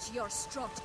Watch your strut.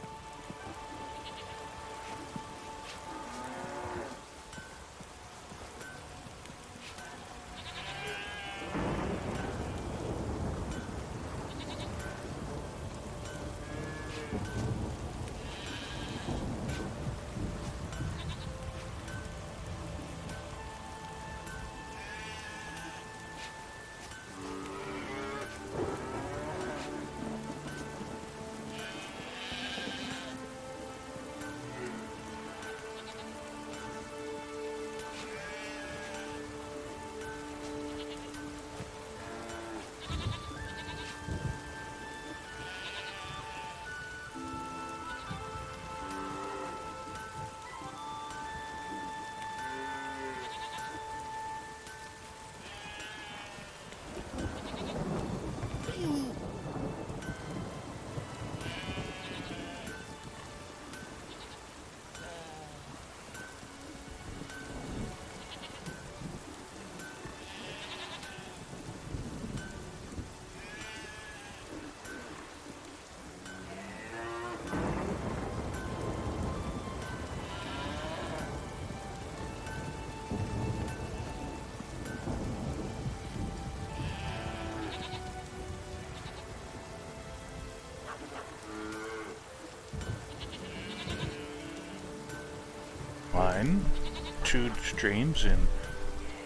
Two streams in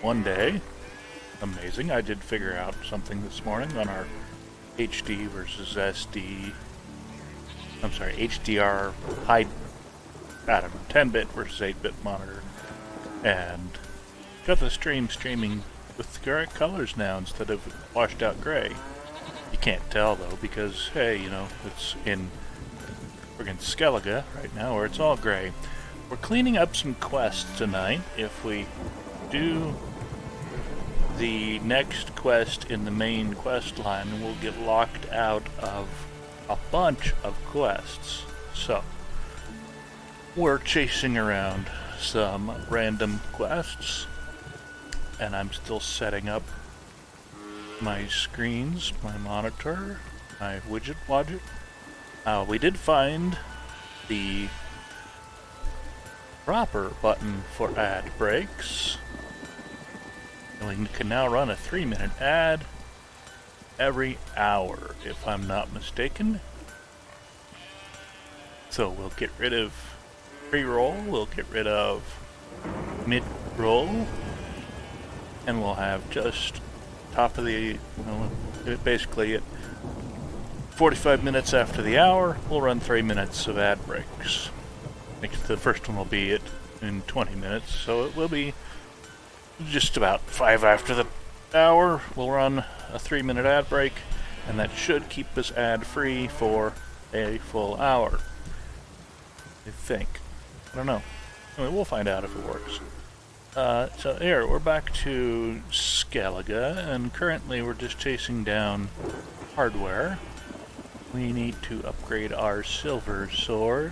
one day. Amazing. I did figure out something this morning on our HD versus SD. I'm sorry, HDR high, I don't know, 10-bit versus 8-bit monitor. And got the streaming with the correct colors now instead of washed out gray. You can't tell though because, hey, you know, it's in friggin' Skellige right now where it's all gray. We're cleaning up some quests tonight. If we do the next quest in the main quest line, we'll get locked out of a bunch of quests. So, we're chasing around some random quests, and I'm still setting up my screens, my monitor, my widget. We did find the proper button for ad breaks. And we can now run a 3-minute ad every hour, if I'm not mistaken. So we'll get rid of pre-roll, we'll get rid of mid-roll, and we'll have just top of the, basically at 45 minutes after the hour, we'll run 3 minutes of ad breaks. The first one will be in 20 minutes, so it will be just about 5 after the hour. We'll run a 3-minute ad break, and that should keep us ad-free for a full hour. I think. I don't know. Anyway, we'll find out if it works. So here, we're back to Skellige, and currently we're just chasing down hardware. We need to upgrade our silver sword.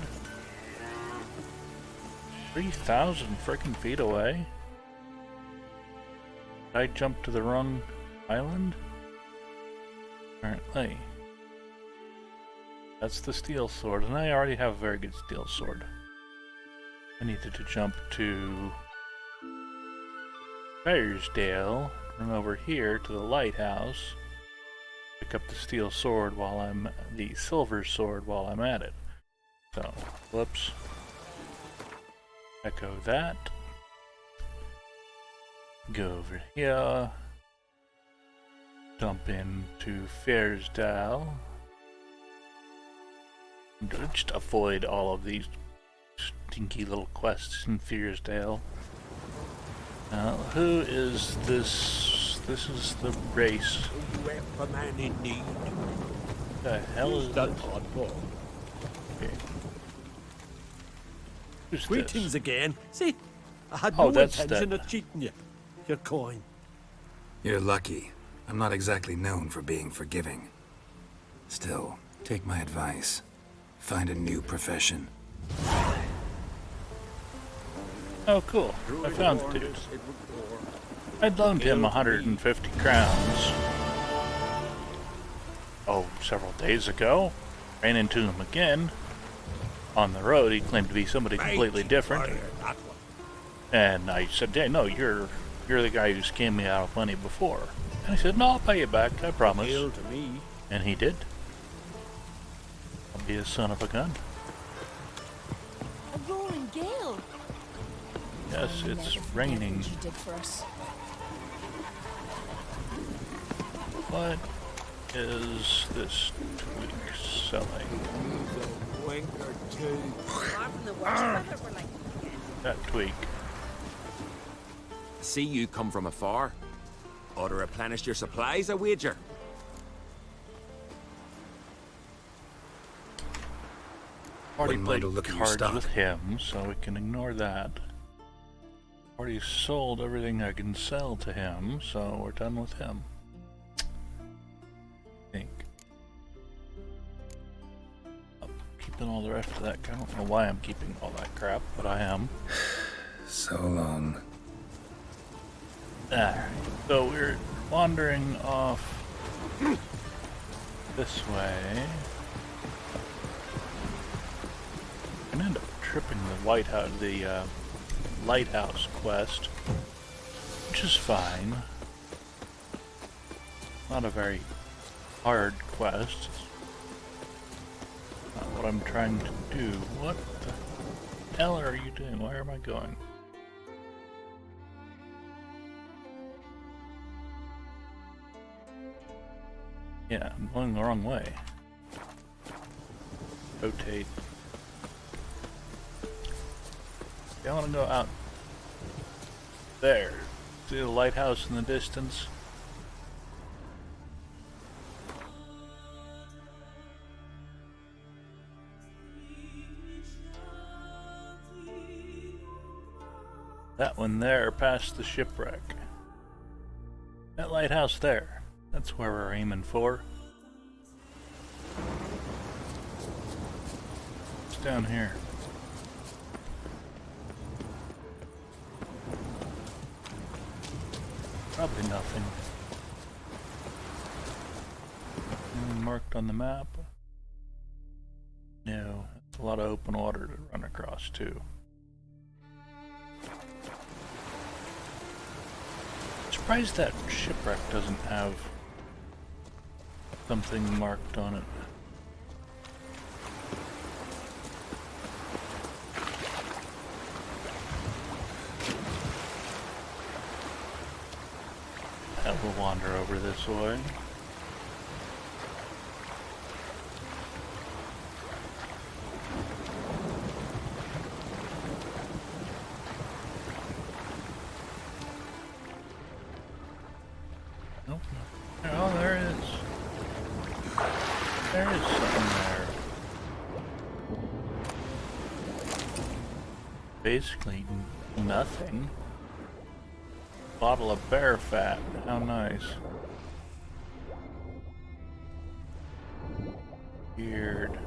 3,000 frickin' feet away? Did I jump to the wrong island? Apparently. That's the steel sword, and I already have a very good steel sword. I needed to jump to Fayersdale, run over here to the lighthouse, pick up the steel sword while I'm the silver sword while I'm at it. So, whoops. Echo that. Go over here. Dump into Fayersdale. Just avoid all of these stinky little quests in Fayersdale. Now, who is this? This is the race. You have a man in need. The hell is that this? hardball? Okay. Who's Greetings this? again. See, I had Oh, no that's intention that. of cheating you. Your coin. You're lucky. I'm not exactly known for being forgiving. Still, take my advice. Find a new profession. Oh, cool. I found the dude. I'd loaned him 150 crowns. Oh, several days ago. Ran into him again on the road. He claimed to be somebody completely different. Warrior, that one. And I said, "Yeah, no, you're the guy who scammed me out of money before." And he said, "No, I'll pay you back, I promise." Hail to me. And he did. I'll be a son of a gun. A rolling gale. Yes, I'll it's never forget raining. what you did for us. What is this twig selling? Use a wink or two. Apart from the worst weather we're like again. That twig. See you come from afar. Ought to replenish your supplies, I wager. Already Wouldn't played mind a look at your cards stock. with him, so we can ignore that. Already sold everything I can sell to him, so we're done with him. I think. I'm keeping all the rest of that. I don't know why I'm keeping all that crap, but I am. So long. Alright, so we're wandering off this way. I'm gonna end up tripping the lighthouse quest, which is fine. Not a very hard quest. It's not what I'm trying to do. What the hell are you doing? Where am I going? Yeah, I'm going the wrong way. Rotate. I want to go out there. See the lighthouse in the distance? That one there past the shipwreck. That lighthouse there. That's where we're aiming for. It's down here. Probably nothing. Anything marked on the map? No. That's a lot of open water to run across too. Surprised that shipwreck doesn't have something marked on it. We'll wander over this way. Nope. Oh, there it is. There is something there. Basically nothing. Bottle of bear fat. How nice. Weird.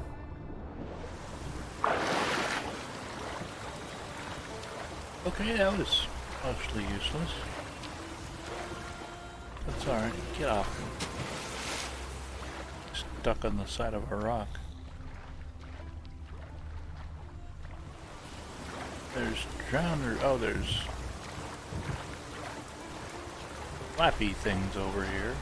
Okay, that was mostly useless. That's alright. Get off me. Stuck on the side of a rock. There's drowner. Oh, there's flappy things over here.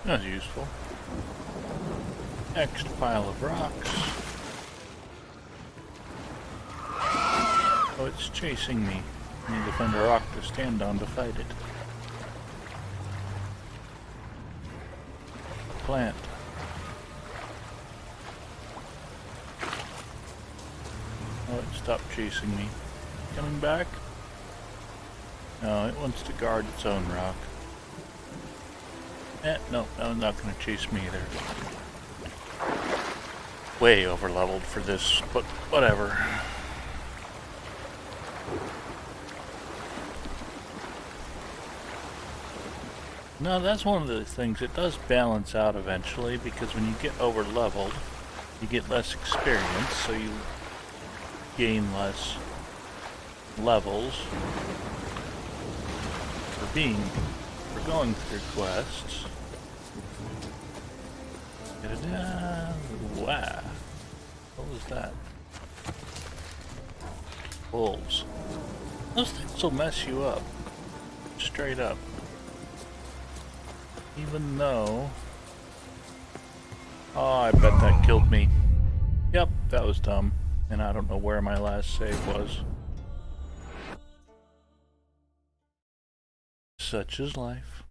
That's useful. Next pile of rocks. Oh, it's chasing me. I need to find a rock to stand on to fight it. Plant. Oh, it stopped chasing me. coming back? No, it wants to guard its own rock. No, not gonna chase me either. Way over leveled for this, but whatever. No, that's one of the things. It does balance out eventually, because when you get over leveled, you get less experience, so you gain less levels for going through quests. Wow. What was that? Wolves. Those things will mess you up. Straight up. Even though... Oh, I bet that killed me. Yep, that was dumb. And I don't know where my last save was. Such is life.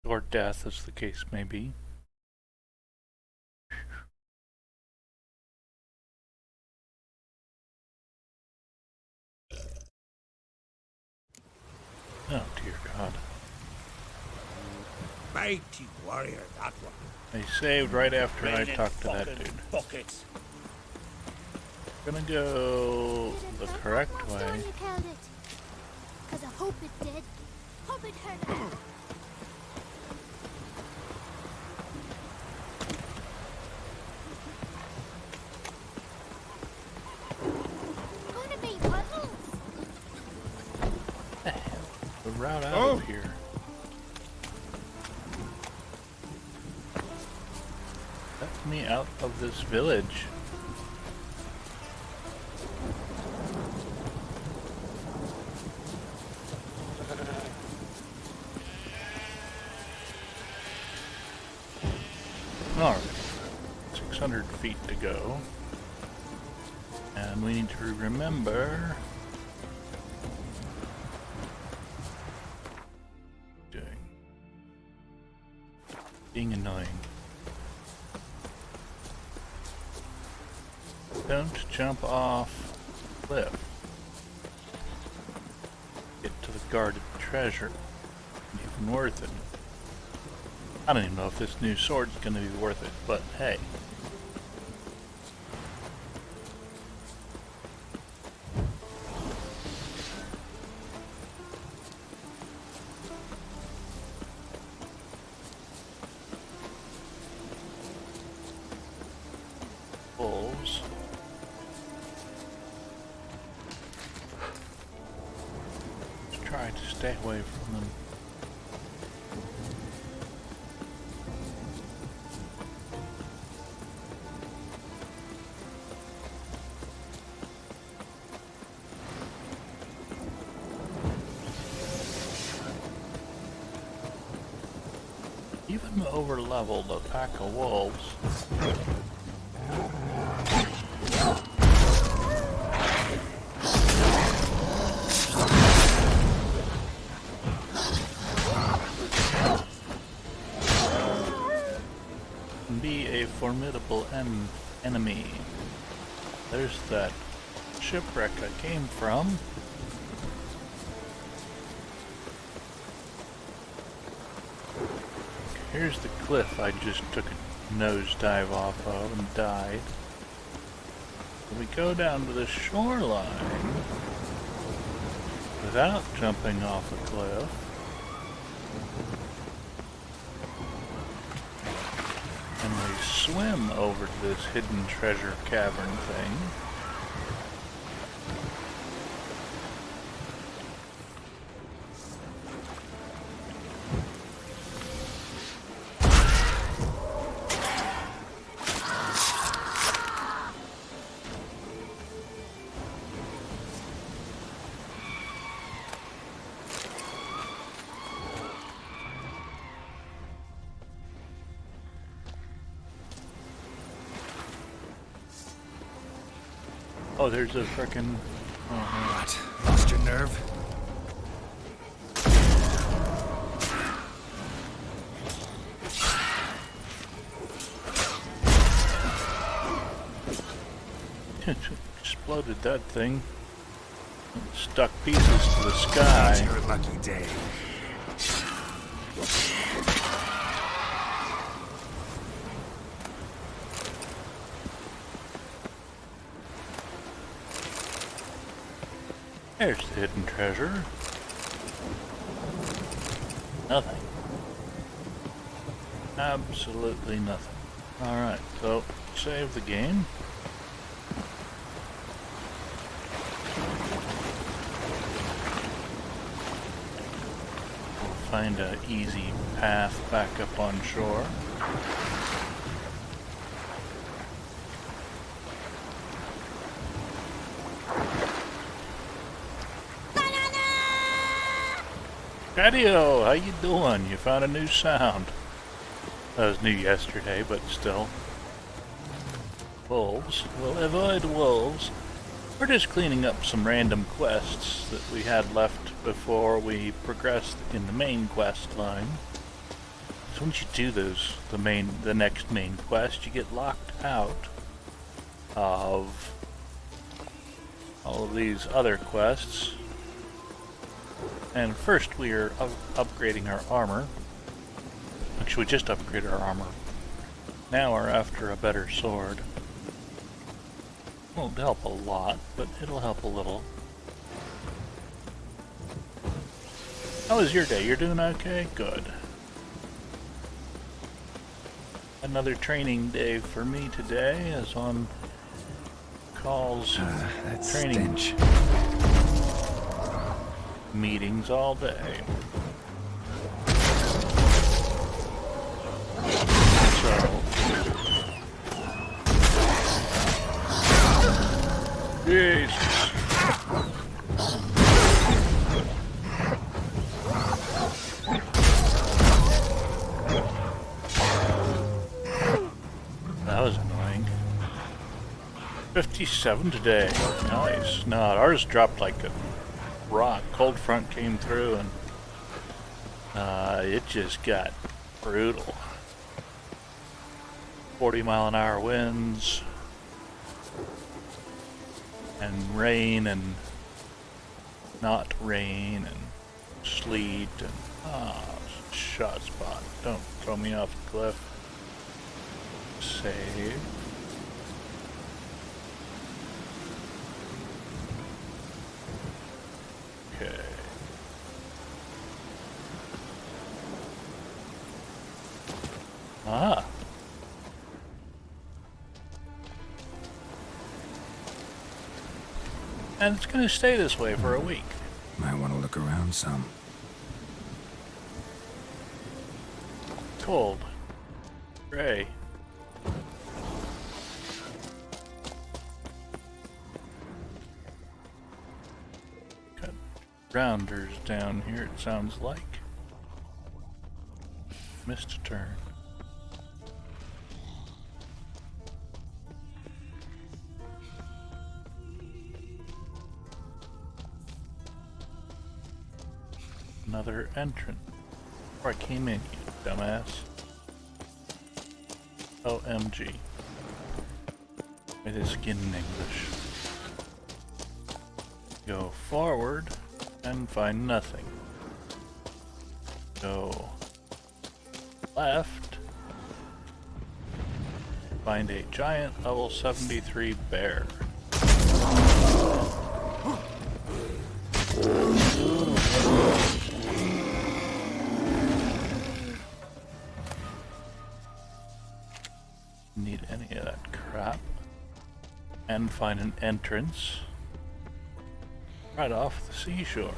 Or death, as the case may be. Oh dear God. Mighty warrior, that one. I saved right after I Raining talked to that fucking dude. buckets. Gonna go the correct way. You killed it. 'Cause I hope it did. Hope it hurt her. Gonna be puddles. The route out of here. Let me out of this village. Alright, 600 feet to go. And we need to remember... being annoying. Don't jump off the cliff. Get to the guarded treasure. Even worth it. I don't even know if this new sword's gonna be worth it, but hey. Wolves. Let's try to stay away from them. Even over leveled, a pack of wolves. Can be a formidable enemy. There's that shipwreck I came from. Here's the cliff I just took a nosedive off of and died. We go down to the shoreline without jumping off a cliff. And we swim over to this hidden treasure cavern thing. Oh, there's a frickin'... What? Lost your nerve? Just exploded that thing. Stuck pieces to the sky. Your lucky day. There's the hidden treasure. Nothing. Absolutely nothing. Alright, so save the game. We'll find an easy path back up on shore. Patio, how you doing? You found a new sound. That was new yesterday, but still. Wolves. We'll avoid wolves. We're just cleaning up some random quests that we had left before we progressed in the main quest line. So once you do those, the next main quest, you get locked out of all of these other quests. And first we are upgrading our armor. Actually, we just upgraded our armor. Now we're after a better sword. Won't help a lot, but it'll help a little. How was your day? You're doing okay? Good. Another training day for me today, as on calls That training stench. meetings all day. So, Jesus. That was annoying. 57 today. Nice. No, ours dropped like a rock. Cold front came through and it just got brutal. 40-mile-an-hour winds and rain and not rain and sleet and shot spot. Don't throw me off the cliff. Save. Okay. Ah. And it's going to stay this way for a week. Might want to look around some. Cold. Gray. Got rounders down here, it sounds like. Missed a turn. Another entrance. Before I came in, you dumbass. OMG. It is again in English. Go forward and find nothing. Go left. Find a giant level 73 bear. Need any of that crap. And find an entrance right off the seashore.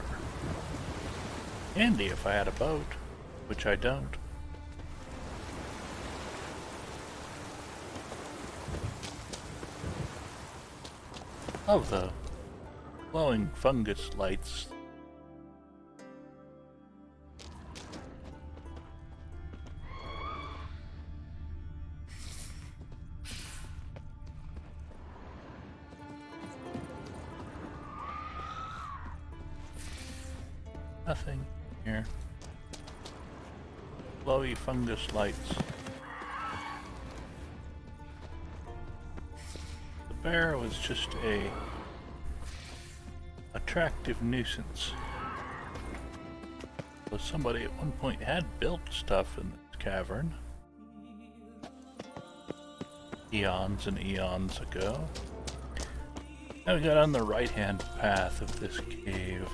Handy if I had a boat, which I don't. Love the glowing fungus lights. Nothing here. Glowy fungus lights. The bear was just a attractive nuisance. So somebody at one point had built stuff in this cavern. Eons and eons ago. Now we got on the right-hand path of this cave.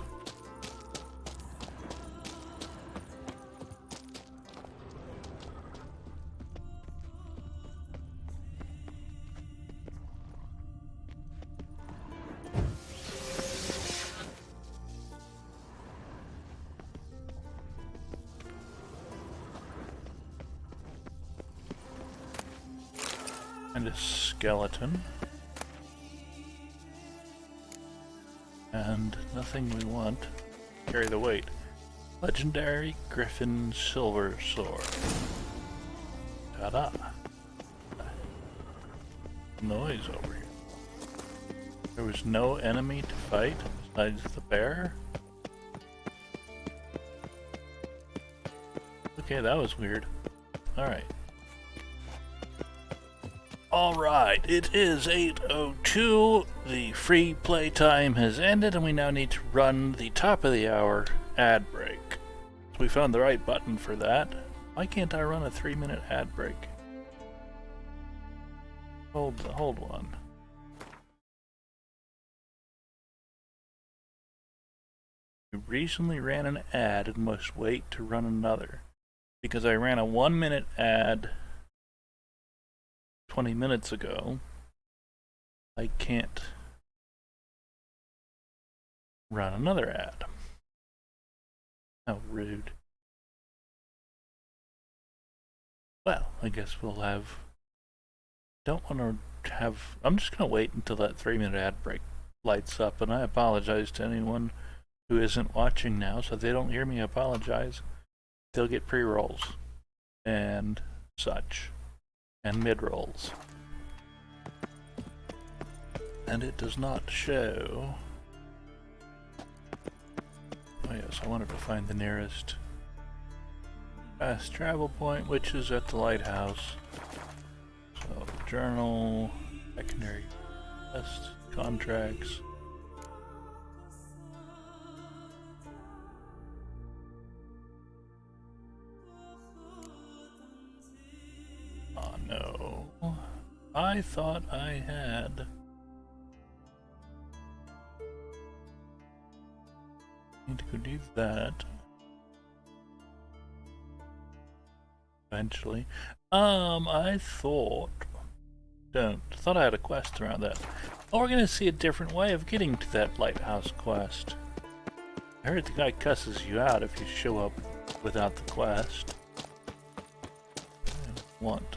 And a skeleton. And nothing we want. Carry the weight. Legendary Griffin Silver Sword. Ta-da! Noise over here. There was no enemy to fight besides the bear? Okay, that was weird. Alright. Alright, it is 8:02. The free play time has ended and we now need to run the top of the hour ad break. So we found the right button for that. Why can't I run a 3-minute ad break? Hold one. We recently ran an ad and must wait to run another. Because I ran a 1-minute ad 20 minutes ago, I can't run another ad. How rude. Well, I guess we'll have... Don't want to have... I'm just going to wait until that 3-minute ad break lights up, and I apologize to anyone who isn't watching now, so if they don't hear me apologize, they'll get pre-rolls and such. And mid-rolls. And it does not show... Oh yes, I wanted to find the nearest fast travel point, which is at the lighthouse. So, journal, secondary quests, contracts. Oh no. I thought I had... Need to go do that. Eventually. I thought I had a quest around that. Oh, we're gonna see a different way of getting to that lighthouse quest. I heard the guy cusses you out if you show up without the quest. Want.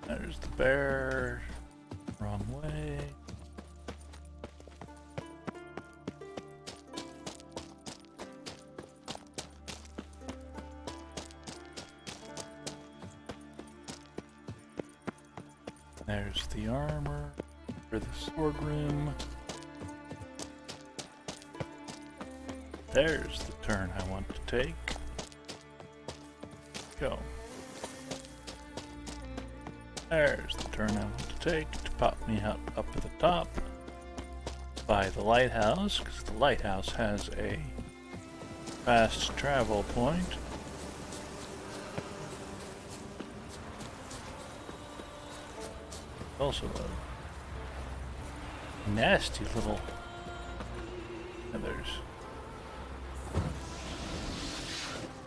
There's the bear. Wrong way. There's the armor for the sword room. There's the turn I want to take. Go. There's the turn I want to take to pop me up at the top by the lighthouse, because the lighthouse has a fast travel point. Also a nasty little... And there's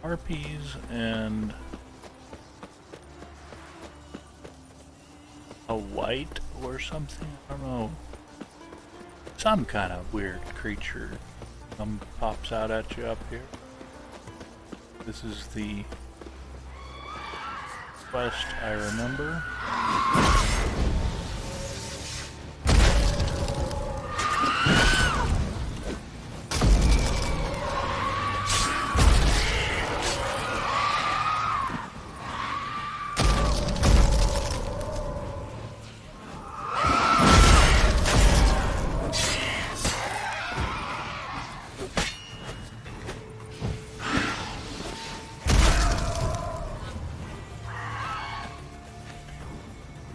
harpies and a white or something, I don't know. Some kind of weird creature pops out at you up here. This is the quest I remember.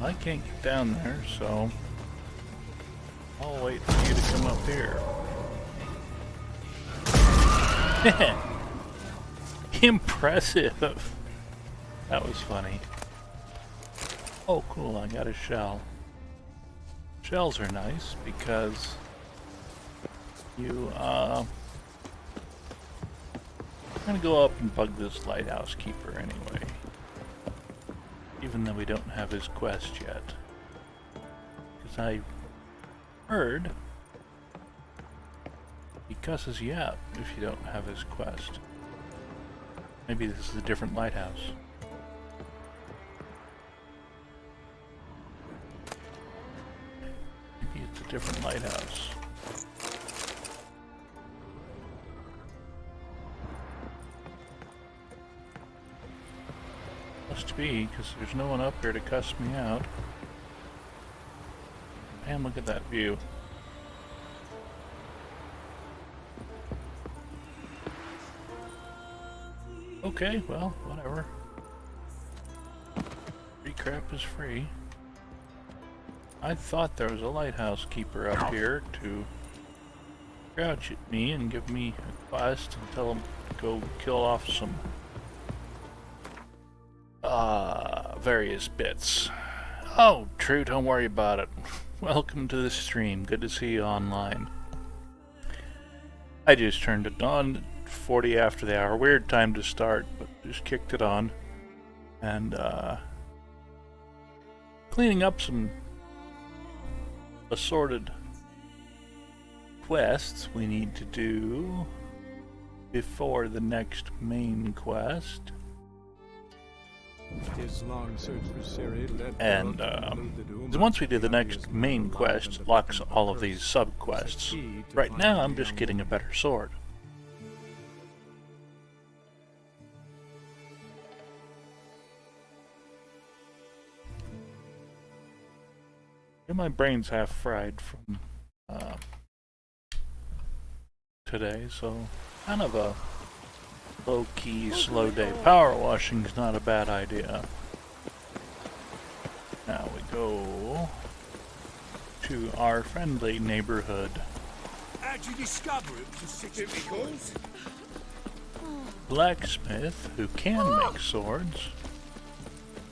I can't get down there, so I'll wait for you to come up here. Impressive. That was funny. Oh, cool, I got a shell. Shells are nice because you, I'm gonna go up and bug this lighthouse keeper anyway. Even though we don't have his quest yet. Because I heard he cusses you out if you don't have his quest. Maybe this is a different lighthouse. Maybe it's a different lighthouse. Must be, because there's no one up here to cuss me out. Man, look at that view. Okay, well, whatever. Free crap is free. I thought there was a lighthouse keeper up here to crouch at me and give me a quest and tell him to go kill off some various bits. Oh, true, don't worry about it. Welcome to the stream. Good to see you online. I just turned it on 40 after the hour. Weird time to start, but just kicked it on. And cleaning up some assorted quests we need to do before the next main quest. His long search for Ciri led And once we do the next main quest, it locks all of these sub-quests. Right now, I'm just getting a better sword. And my brain's half fried from today, so kind of a low-key, slow day. Power washing's not a bad idea. Now we go to our friendly neighborhood. How'd you discover it was a situation? Blacksmith, who can make swords.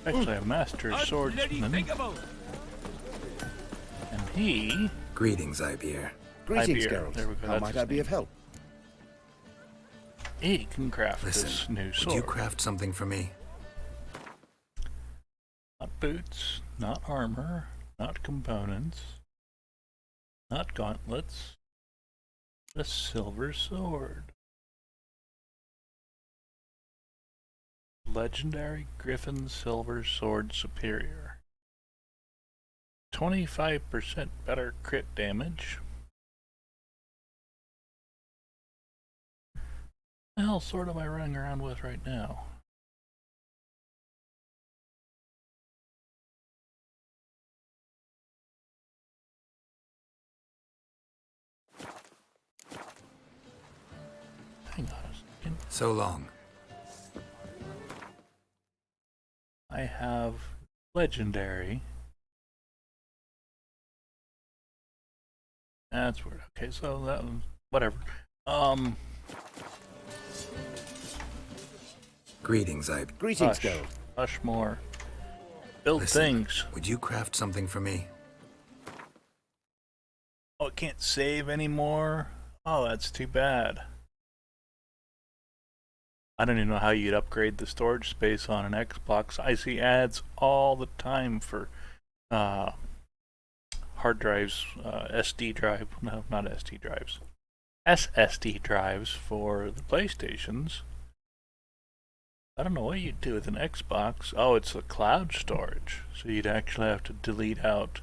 Actually, a master swordsman. And he... Greetings, Ibeer. Greetings, Ibeer. Geralt. There we go, How that's might his I be of name. help? He can craft Listen, this new would sword. you craft something for me? Not boots, not armor, not components, not gauntlets. A silver sword. Legendary Griffin Silver Sword Superior. 25% better crit damage. What the hell sword am I running around with right now? Hang on a second. So long. I have legendary. That's weird. Okay, so that was whatever. Greetings, Ibeer. Greetings, Hush. Geralt. Hush more. Build Listen, things. would you craft something for me? Oh, it can't save anymore? Oh, that's too bad. I don't even know how you'd upgrade the storage space on an Xbox. I see ads all the time for hard drives, SD drive, no, not SD drives, SSD drives for the PlayStations. I don't know what you'd do with an Xbox. Oh, it's the cloud storage. So you'd actually have to delete out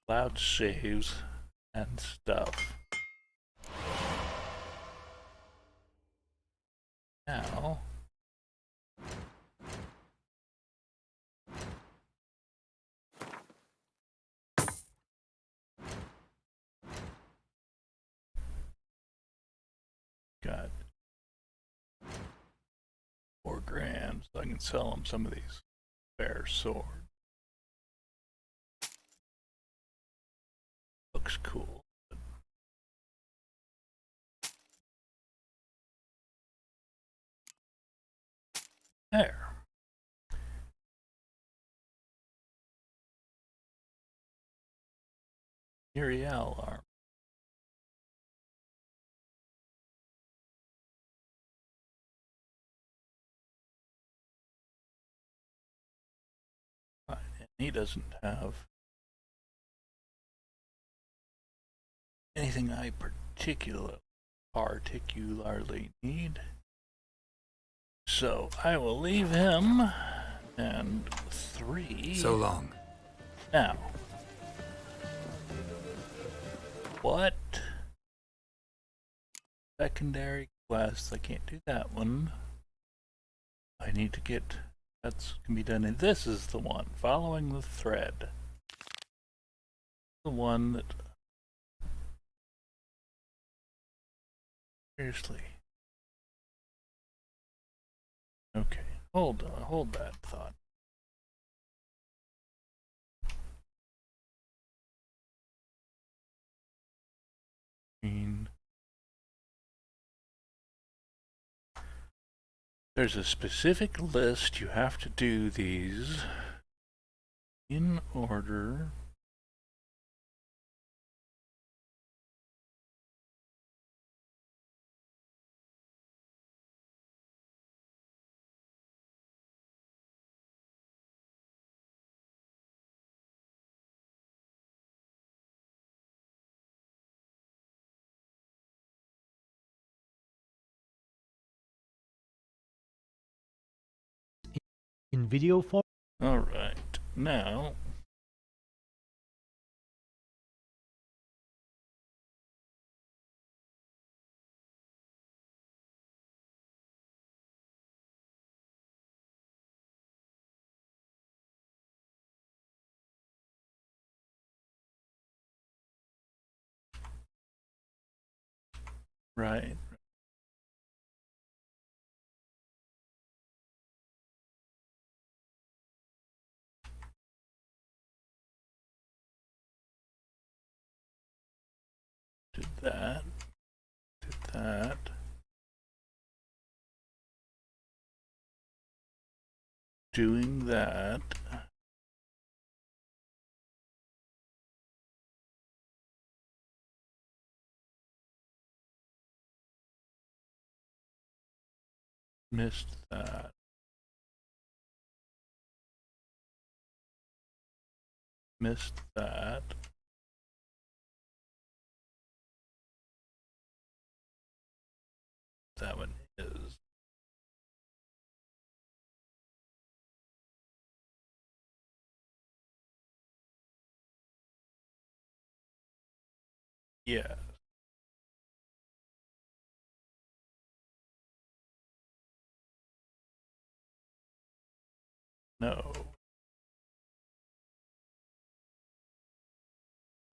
cloud saves and stuff. Now, got 4 grand, so I can sell them some of these spare swords. looks cool. There. Uriel arm. Right, and he doesn't have anything I particularly need. So I will leave him and 3. So long. Now. What? Secondary quest. I can't do that one. I need to get. That's can be done. And this is the one. Following the thread. The one that. Seriously. Okay. Hold on. Hold that thought. There's a specific list. You have to do these in order. In video form? Alright, now right. Did that. Did that. Doing that. Missed that. Missed that. That one is. Yeah. No.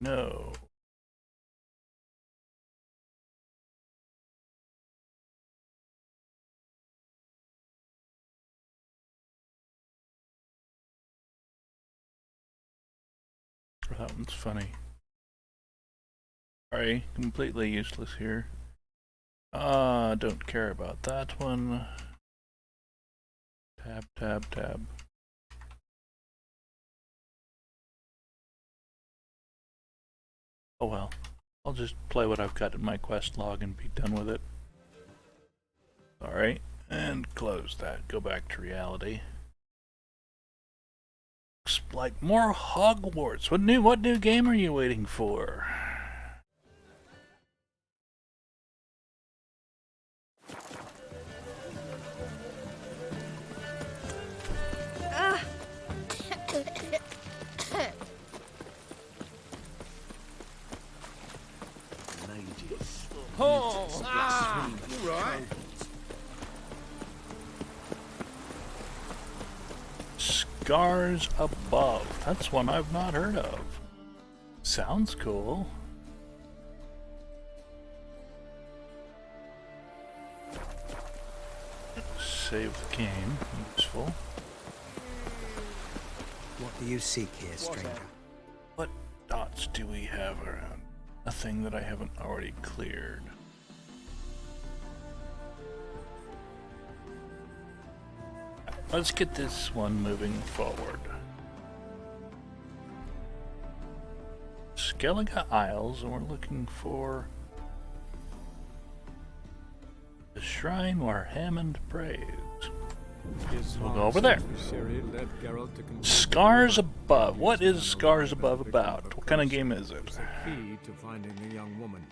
No. That one's funny. Sorry, completely useless here. Don't care about that one. Tab, tab, tab. Oh well. I'll just play what I've got in my quest log and be done with it. Sorry. And close that. Go back to reality. Looks like more Hogwarts. What new game are you waiting for? Scars Above. That's one I've not heard of. Sounds cool. Save the game. Useful. What do you seek here, stranger? What dots do we have around? a thing that I haven't already cleared. Let's get this one moving forward. Skellige Isles, and we're looking for the shrine where Hammond prays. We'll go over there. Scars Above. What is Scars Above about? What kind of game is it? The key to finding the young woman.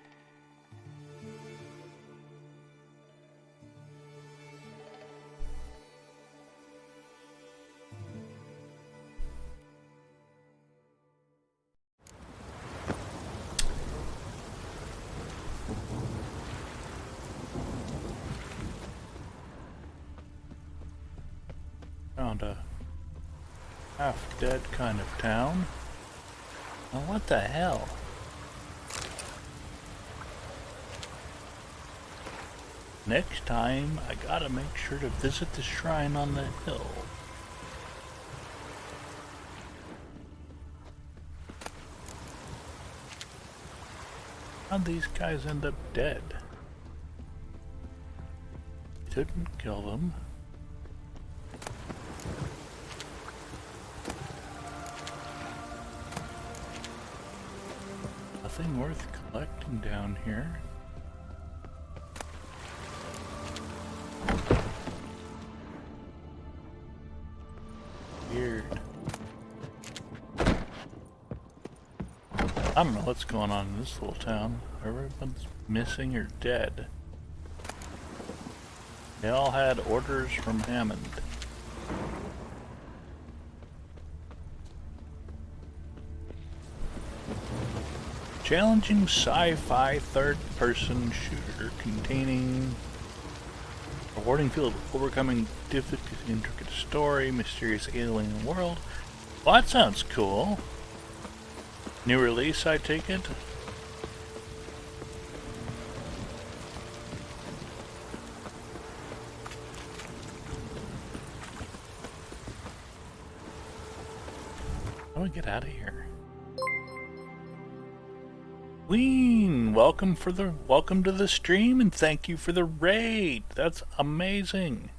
Found a half-dead kind of town. Oh, what the hell? Next time, I gotta make sure to visit the shrine on the hill. How'd these guys end up dead? Didn't kill them. Nothing worth collecting down here. Weird. I don't know what's going on in this little town. Everyone's missing or dead. They all had orders from Hammond. Challenging sci-fi third-person shooter containing rewarding field of overcoming difficult, intricate story, mysterious alien world. Well, that sounds cool. New release, I take it? How do we get out of here? Ween, welcome to the stream, and thank you for the raid. That's amazing.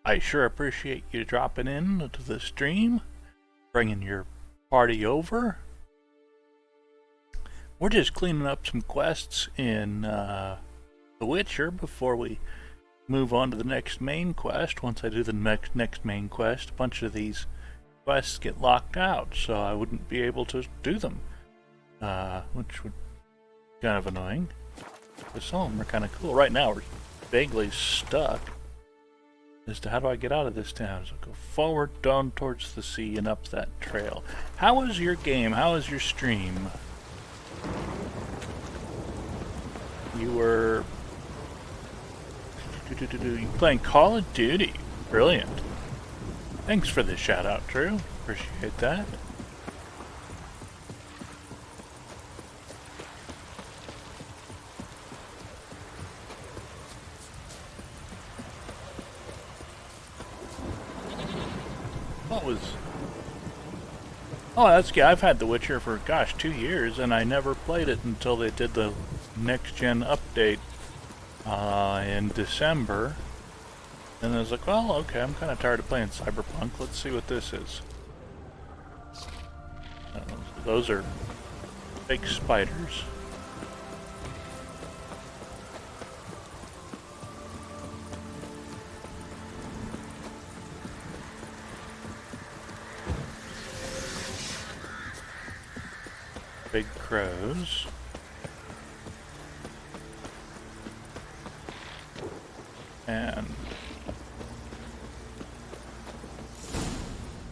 I sure appreciate you dropping in to the stream, bringing your party over. We're just cleaning up some quests in The Witcher before we move on to the next main quest. Once I do the next main quest, a bunch of these quests get locked out, so I wouldn't be able to do them, which would be kind of annoying. But some of them are kind of cool. Right now we're vaguely stuck as to how do I get out of this town. So go forward, down towards the sea, and up that trail. How was your game? How was your stream? You were you playing Call of Duty. Brilliant. Thanks for the shout out, Drew. Appreciate that. What was... Oh, that's good. I've had The Witcher for, gosh, 2 years, and I never played it until they did the next-gen update in December. And I was like, well, okay, I'm kind of tired of playing Cyberpunk. Let's see what this is. Those are fake spiders. Big crows. And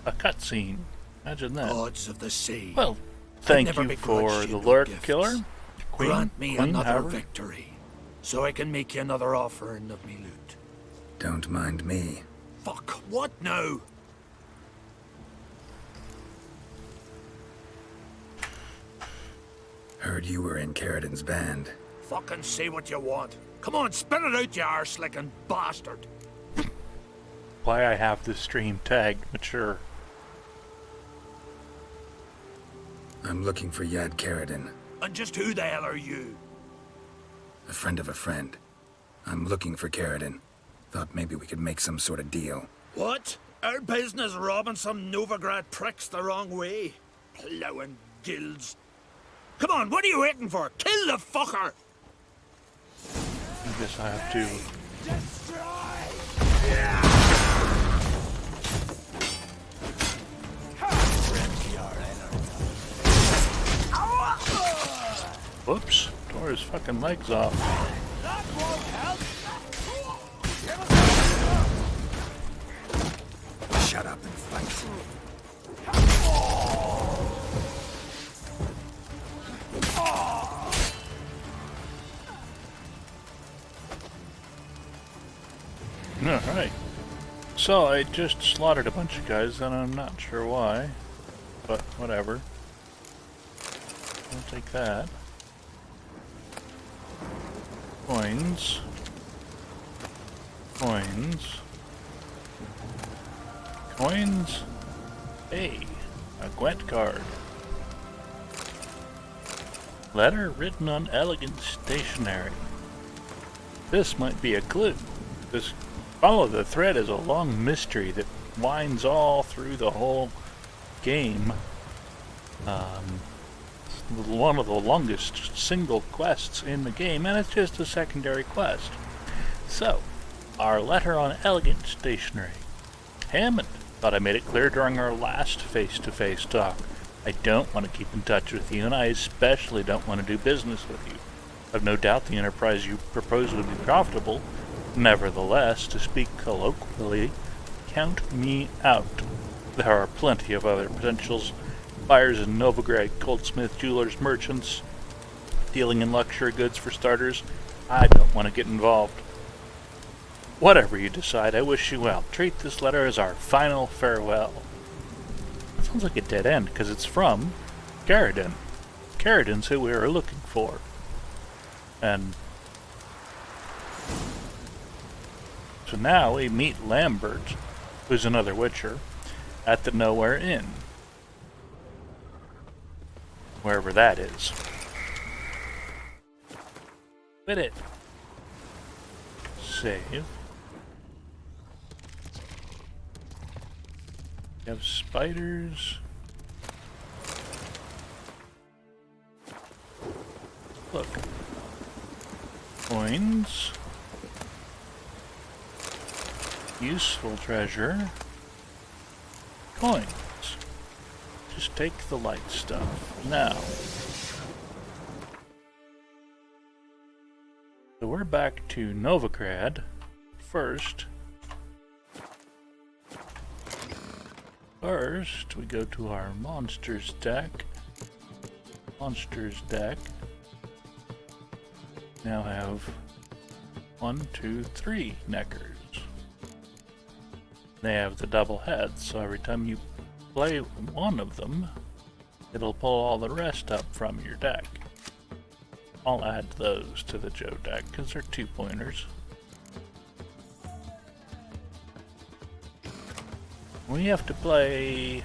a cutscene. Imagine that. Gods of the sea. Well, thank never you begrudge for you the no Lurk gifts. Killer. Grant me another Howard. victory, so I can make you another offering of me loot. Don't mind me. Fuck, what now? Heard you were in Carradin's band. Fucking say what you want. Come on, spit it out, you arse-licking bastard. Why I have this stream tagged mature. I'm looking for Yad Karadin, And just who the hell are you? a friend of a friend. I'm looking for Karadin. Thought maybe we could make some sort of deal. What? Our business robbing some Novigrad pricks the wrong way? Plowing guilds. Come on, what are you waiting for? Kill the fucker! I guess I have to. Whoops, tore his fucking legs off. Shut up and fight. Alright. So I just slaughtered a bunch of guys and I'm not sure why. But whatever. I'll take that. Coins. Coins. Coins. Hey, a Gwent card. Letter written on elegant stationery. This might be a clue. This follow the thread is a long mystery that winds all through the whole game. One of the longest single quests in the game, and it's just a secondary quest. So, our letter on elegant stationery. Hammond, thought I made it clear during our last face-to-face talk. I don't want to keep in touch with you, and I especially don't want to do business with you. I've no doubt the enterprise you propose would be profitable. Nevertheless, to speak colloquially, count me out. There are plenty of other potentials. Buyers in Novigrad, goldsmith, jewelers, merchants, dealing in luxury goods for starters. I don't want to get involved. Whatever you decide, I wish you well. Treat this letter as our final farewell. It sounds like a dead end, because it's from Karadin. Karadin's who we are looking for. And so now we meet Lambert, who's another Witcher, at the Nowhere Inn. Wherever that is. Quit it. Save. We have spiders. Look. Coins. Useful treasure. Coins. Just take the light stuff. Now. So we're back to Novigrad. First, we go to our monsters deck. Monsters deck. Now have 1, 2, 3 Neckers. They have the double heads, so every time you play one of them, it'll pull all the rest up from your deck. I'll add those to the Joe deck because they're 2-pointers. We have to play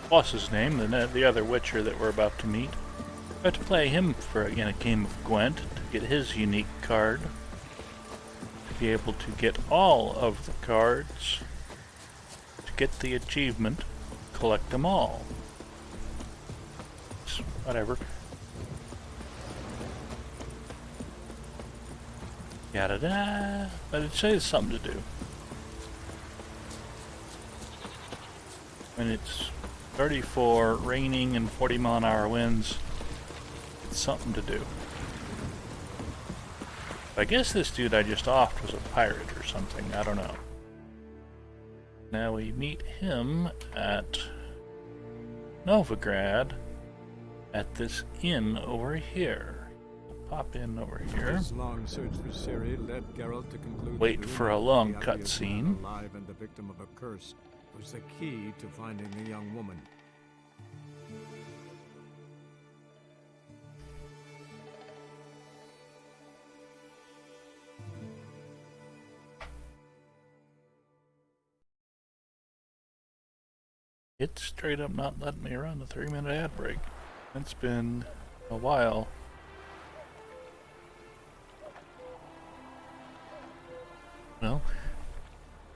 what's his name? The other Witcher that we're about to meet. We have to play him for again a game of Gwent to get his unique card. To be able to get all of the cards. To get the achievement, collect them all. Whatever. Yada da, but it says something to do. When it's 34, raining, and 40-mile-an-hour winds, it's something to do. I guess this dude I just offed was a pirate or something, I don't know. Now we meet him at Novigrad at this inn over here. Pop in over here. This long search for Ciri led Geralt to conclude Wait that for a long the idea of being cutscene. alive and the victim of a curse was the key to finding the young woman. It's straight up not letting me run the 3-minute ad break. It's been a while. Well,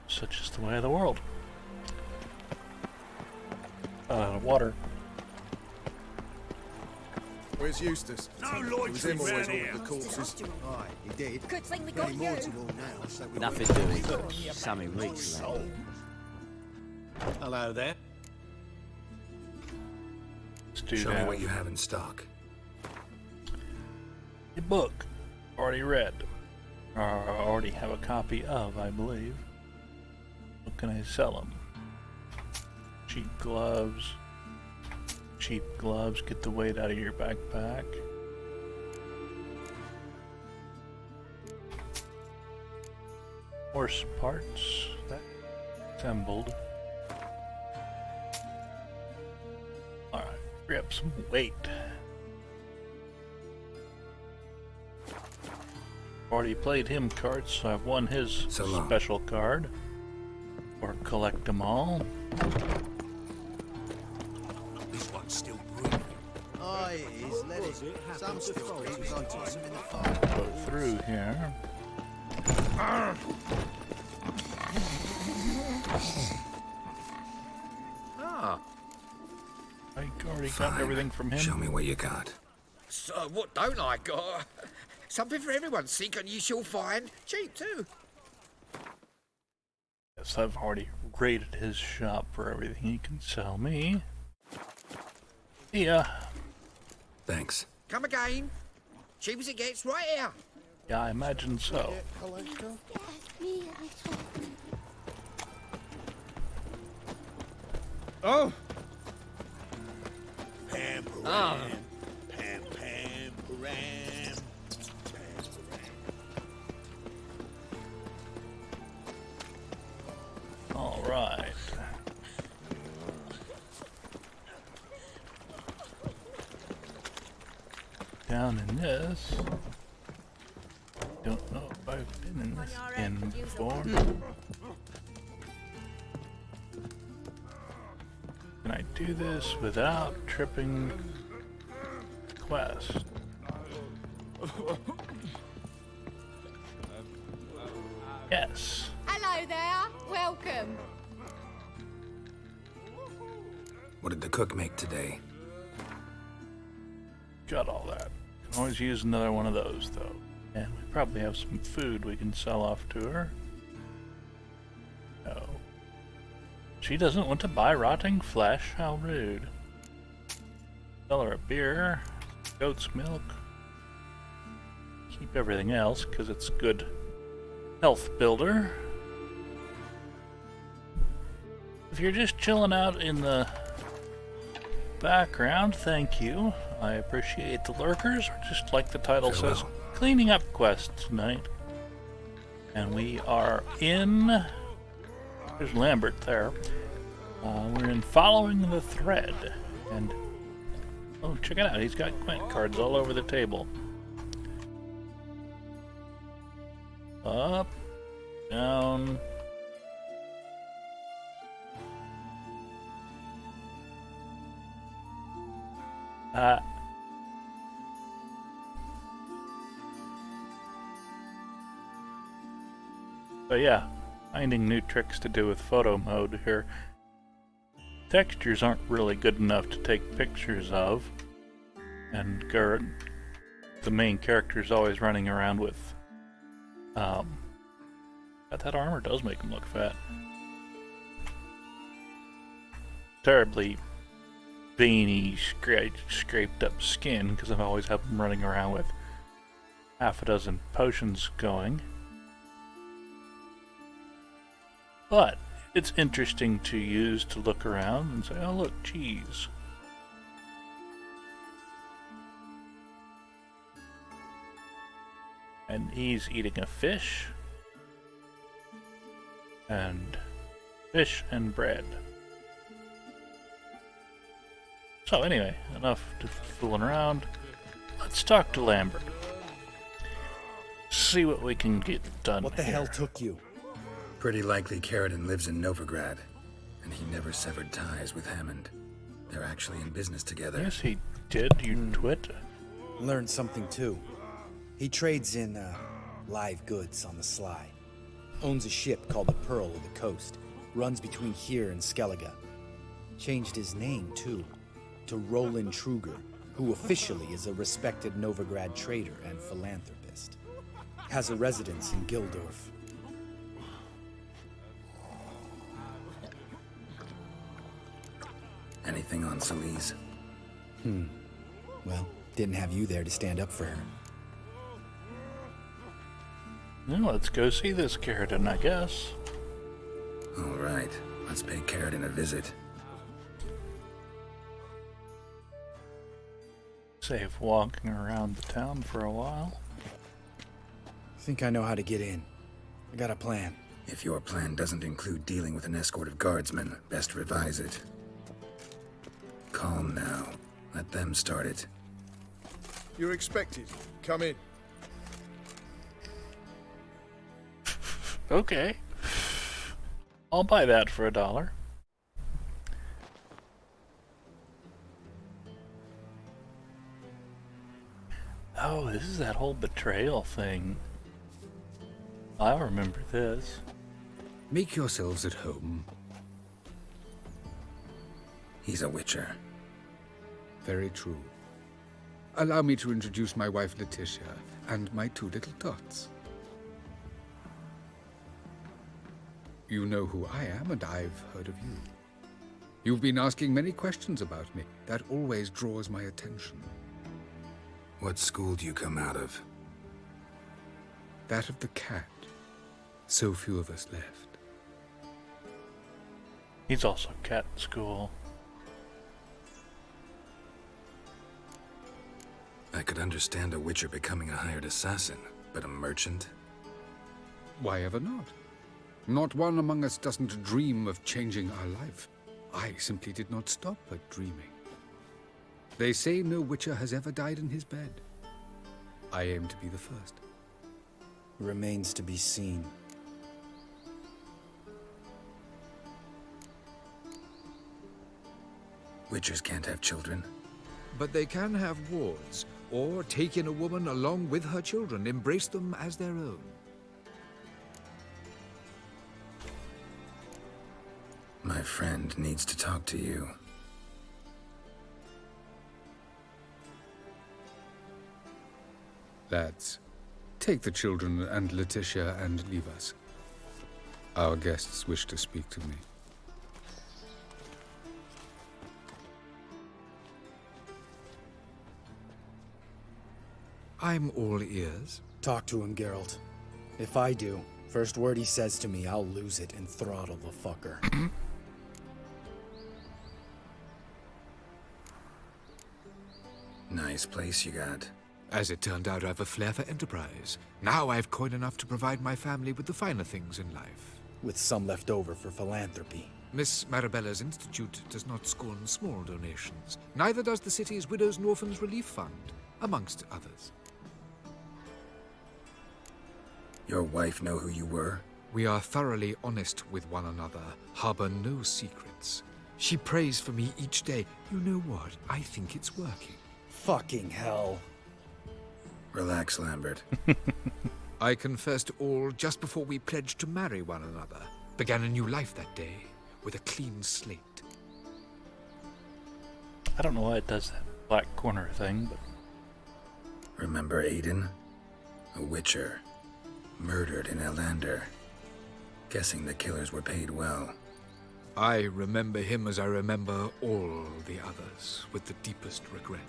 such is the way of the world. Water. Where's Eustace? No It Lord was him always around ordered here. the corpses. Aye, he did. Good thing we Any got more you. to all now, so we Nothing won't- doing. Sammy Weeks. Hello there. Let's do Show me that. what you have in stock. A book. Already read. Or already have a copy of, I believe. What can I sell them? Cheap gloves. Cheap gloves. Get the weight out of your backpack. Horse parts. That assembled. Alright. Free up some weight. Already played him cards, so I've won his So long. special card. Or collect them all. This one's still breathing. Aye, it is. Let it. Some still creeps on toss him in the fire. Go through here. Ah, I already Fine. got everything from him. Show me what you got. so what don't I got? Something for everyone. Seek and you shall find. Cheap too. Yes, I've already rated his shop for everything he can sell me. Yeah. Thanks. Come again. Cheap as it gets right here. Yeah, I imagine so. Yes, me a little. Oh! Pam, Ah. pam, pam, pam, All right. Down in this. Don't know if I've been in this inn before. Can I do this without tripping quest? Yes. Hello there. Welcome. What did the cook make today? Got all that. Can always use another one of those, though. And we probably have some food we can sell off to her. No. She doesn't want to buy rotting flesh? How rude. Sell her a beer, goat's milk. Keep everything else, because it's good health builder. If you're just chilling out in the background, thank you. I appreciate the lurkers, or just like the title says, Farewell. cleaning up quest tonight. And we are in... There's Lambert there. We're in Following the Thread. And... oh, check it out. He's got Gwent cards all over the table. Up. Down. But yeah, finding new tricks to do with photo mode here. Textures aren't really good enough to take pictures of, and the main character is always running around with. That armor does make him look fat. Terribly veiny, scraped up skin, because I've always had him running around with half a dozen potions going. But it's interesting to use to look around and say, oh look, cheese. And he's eating a fish. And fish and bread. So anyway, enough to fooling around. Let's talk to Lambert. See what we can get done. What the here. hell took you? Pretty likely Carradine lives in Novigrad. And he never severed ties with Hammond. They're actually in business together. Yes, he did, you twit. Learned something too. He trades in live goods on the sly. Owns a ship called the Pearl of the Coast. Runs between here and Skellige. Changed his name too, to Roland Truger, who officially is a respected Novigrad trader and philanthropist. Has a residence in Gildorf. Anything on Celise? Well, didn't have you there to stand up for her. Now let's go see this Carradine, I guess. All right, let's pay Carradine a visit. Save walking around the town for a while. Think I know how to get in. I got a plan. If your plan doesn't include dealing with an escort of guardsmen, best revise it. Calm now. Let them start it. You're expected. Come in. Okay. I'll buy that for $1. Oh, this is that whole betrayal thing. I remember this. Make yourselves at home. He's a witcher. Very true. Allow me to introduce my wife Letitia and my two little tots. You know who I am, and I've heard of you. You've been asking many questions about me. That always draws my attention. What school do you come out of? That of the cat. So few of us left. He's also cat in school. I could understand a witcher becoming a hired assassin, but a merchant? Why ever not? Not one among us doesn't dream of changing our life. I simply did not stop at dreaming. They say no witcher has ever died in his bed. I aim to be the first. Remains to be seen. Witchers can't have children. But they can have wards, or take in a woman along with her children, embrace them as their own. My friend needs to talk to you. Lads, take the children and Letitia and leave us. Our guests wish to speak to me. I'm all ears. Talk to him, Geralt. If I do, first word he says to me, I'll lose it and throttle the fucker. Nice place you got. As it turned out, I've a flair for enterprise. Now I've coin enough to provide my family with the finer things in life. With some left over for philanthropy. Miss Marabella's institute does not scorn small donations. Neither does the city's Widows and Orphans Relief Fund, amongst others. Your wife know who you were? We are thoroughly honest with one another, harbor no secrets. She prays for me each day. You know what? I think it's working. Fucking hell. Relax, Lambert. I confessed all just before we pledged to marry one another. Began a new life that day, with a clean slate. I don't know why it does that black corner thing, but... Remember Aiden? A witcher. Murdered in Elander. Guessing the killers were paid well. I remember him as I remember all the others, with the deepest regret.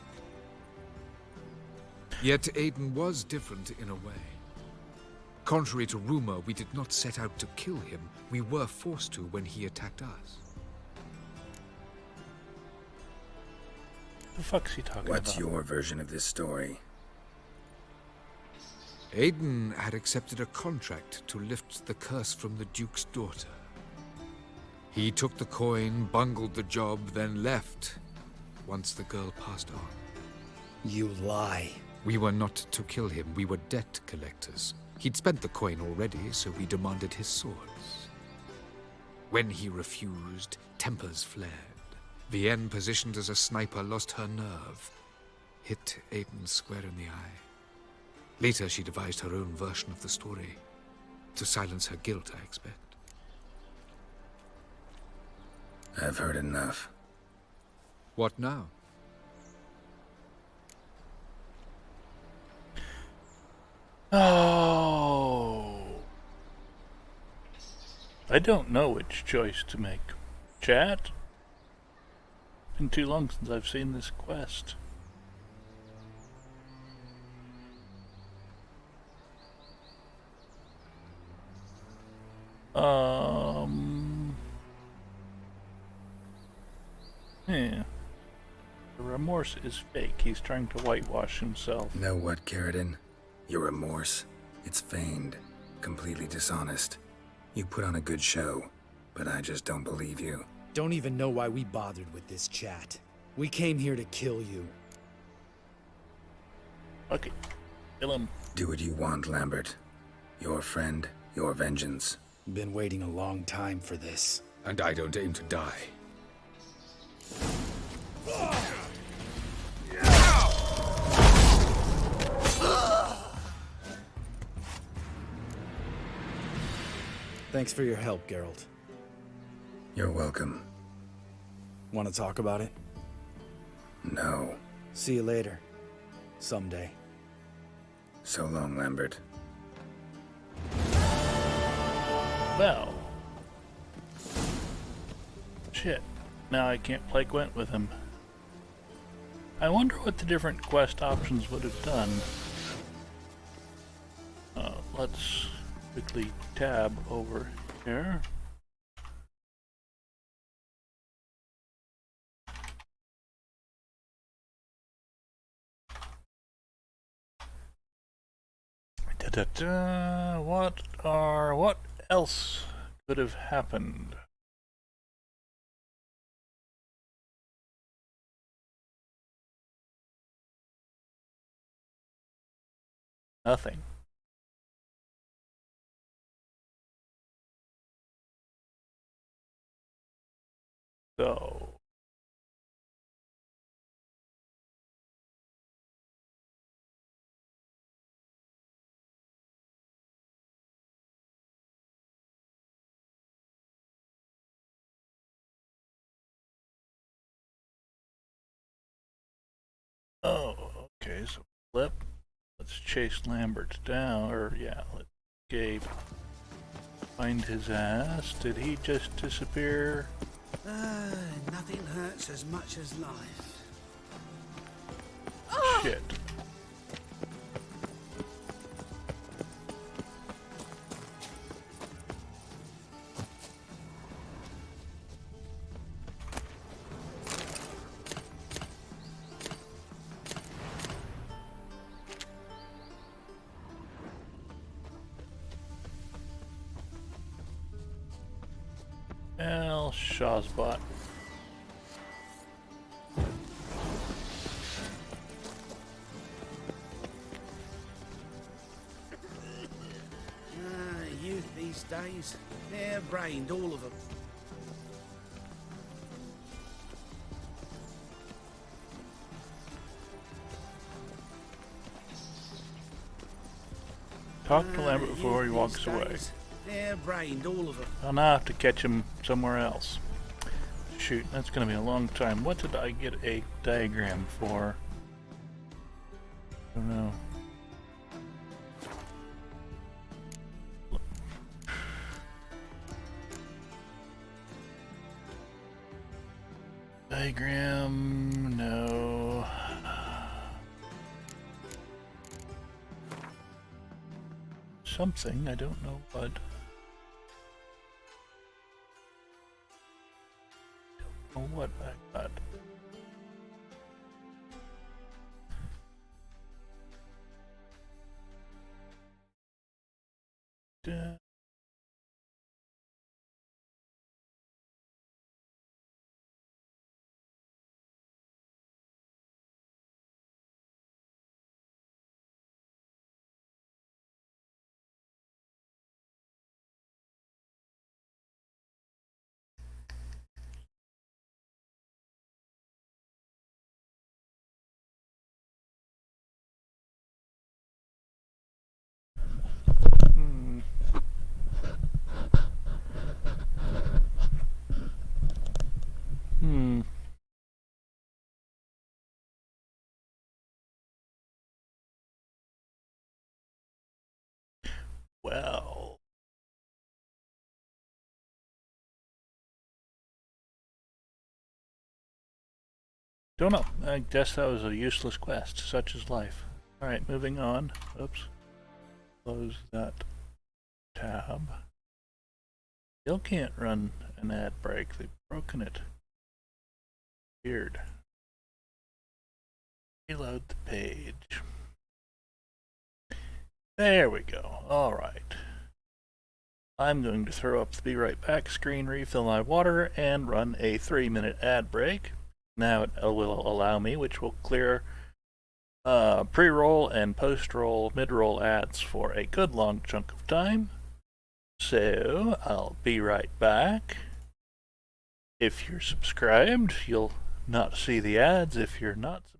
Yet Aiden was different in a way. Contrary to rumor, we did not set out to kill him. We were forced to when he attacked us. The fuck's he talking What's about? your version of this story? Aiden had accepted a contract to lift the curse from the Duke's daughter. He took the coin, bungled the job, then left, once the girl passed on. You lie. We were not to kill him, we were debt collectors. He'd spent the coin already, so we demanded his swords. When he refused, tempers flared. Vienne, positioned as a sniper, lost her nerve. Hit Aiden square in the eye. Later, she devised her own version of the story. To silence her guilt, I expect. I've heard enough. What now? Oh. I don't know which choice to make. Chat? Been too long since I've seen this quest. Yeah. The remorse is fake. He's trying to whitewash himself. Know what, Carradine? Your remorse, it's feigned, completely dishonest. You put on a good show, but I just don't believe you. Don't even know why we bothered with this chat. We came here to kill you. Okay. Kill him. Do what you want, Lambert. Your friend, your vengeance. Been waiting a long time for this. And I don't aim to die. Thanks for your help, Geralt. You're welcome. Want to talk about it? No. See you later. Someday. So long, Lambert. Well. Shit. Now I can't play Gwent with him. I wonder what the different quest options would have done. Let's quickly tab over here. What else could have happened? Nothing. So okay, so flip. Let's chase Lambert down, or yeah, let's escape. Find his ass. Did he just disappear? Nothing hurts as much as life. Shit. Well, Shawsbot. Youth these days, they're brained, all of them. Talk to Lambert before he walks away. They're brained, all of them. I'll now have to catch him somewhere else. Shoot, that's gonna be a long time. What did I get a diagram for? I don't know. Diagram, no. Something, I don't know what. Don't know what I got. well. Don't know. I guess that was a useless quest. Such is life. Alright, moving on. Oops. Close that tab. Still can't run an ad break. They've broken it. Weird. Reload the page. There we go. Alright. I'm going to throw up the Be Right Back screen, refill my water, and run a 3-minute ad break. Now it will allow me, which will clear pre-roll and post-roll, mid-roll ads for a good long chunk of time. So I'll be right back. If you're subscribed, you'll not see the ads. If you're not subscribed,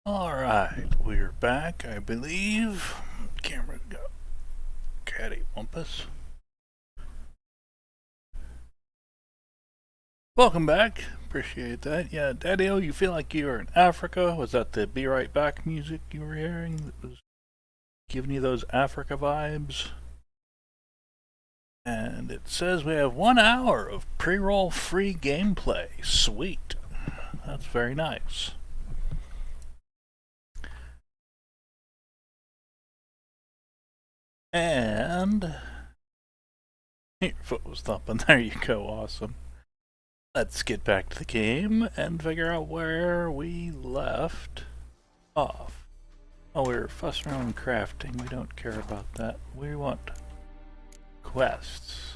alright, we're back, I believe. Camera go. Catty Wumpus. Welcome back. Appreciate that. Yeah, Daddy-O, you feel like you were in Africa? Was that the Be Right Back music you were hearing that was giving you those Africa vibes? And it says we have 1 hour of pre-roll free gameplay. Sweet. That's very nice. And your foot was thumping. There you go. Awesome. Let's get back to the game and figure out where we left off. Oh, we were fussing around crafting. We don't care about that. We want quests.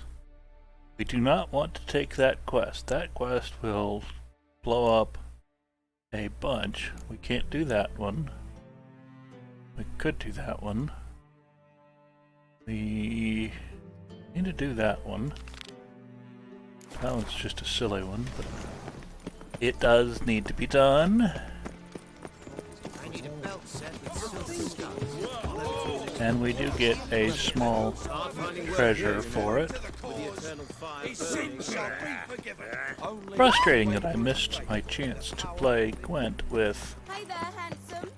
We do not want to take that quest. That quest will blow up a bunch. We can't do that one. We could do that one. We need to do that one. That one's just a silly one, but it does need to be done. I need a belt set with silken studs. And we do get a small treasure for it. Frustrating that I missed my chance to play Gwent with... Hi there, handsome.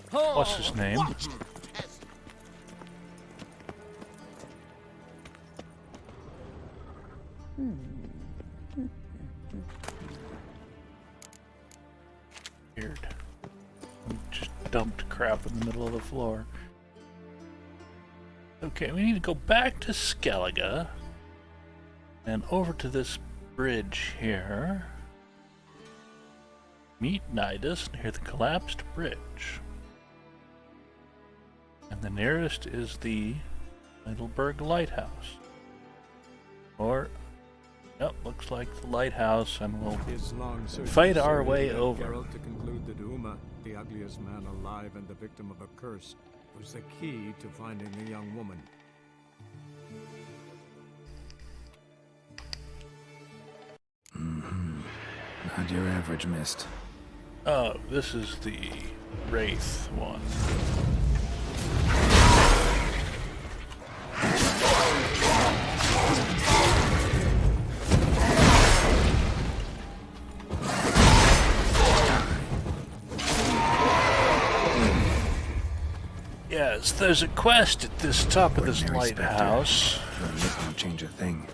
What's his name? Weird. Just dumped crap in the middle of the floor. Okay, we need to go back to Skellige and over to this bridge here. Meet Nidus near the collapsed bridge. And the nearest is the Heidelberg Lighthouse. Or, yep, looks like the lighthouse, and we'll fight our way over. Geralt to conclude that Uma, the ugliest man alive and the victim of a curse, was the key to finding the young woman. Not your average mist. Oh, this is the Wraith one. Yes, there's a quest at this top of this Ordinary spectre. lighthouse. Your lip won't change a thing.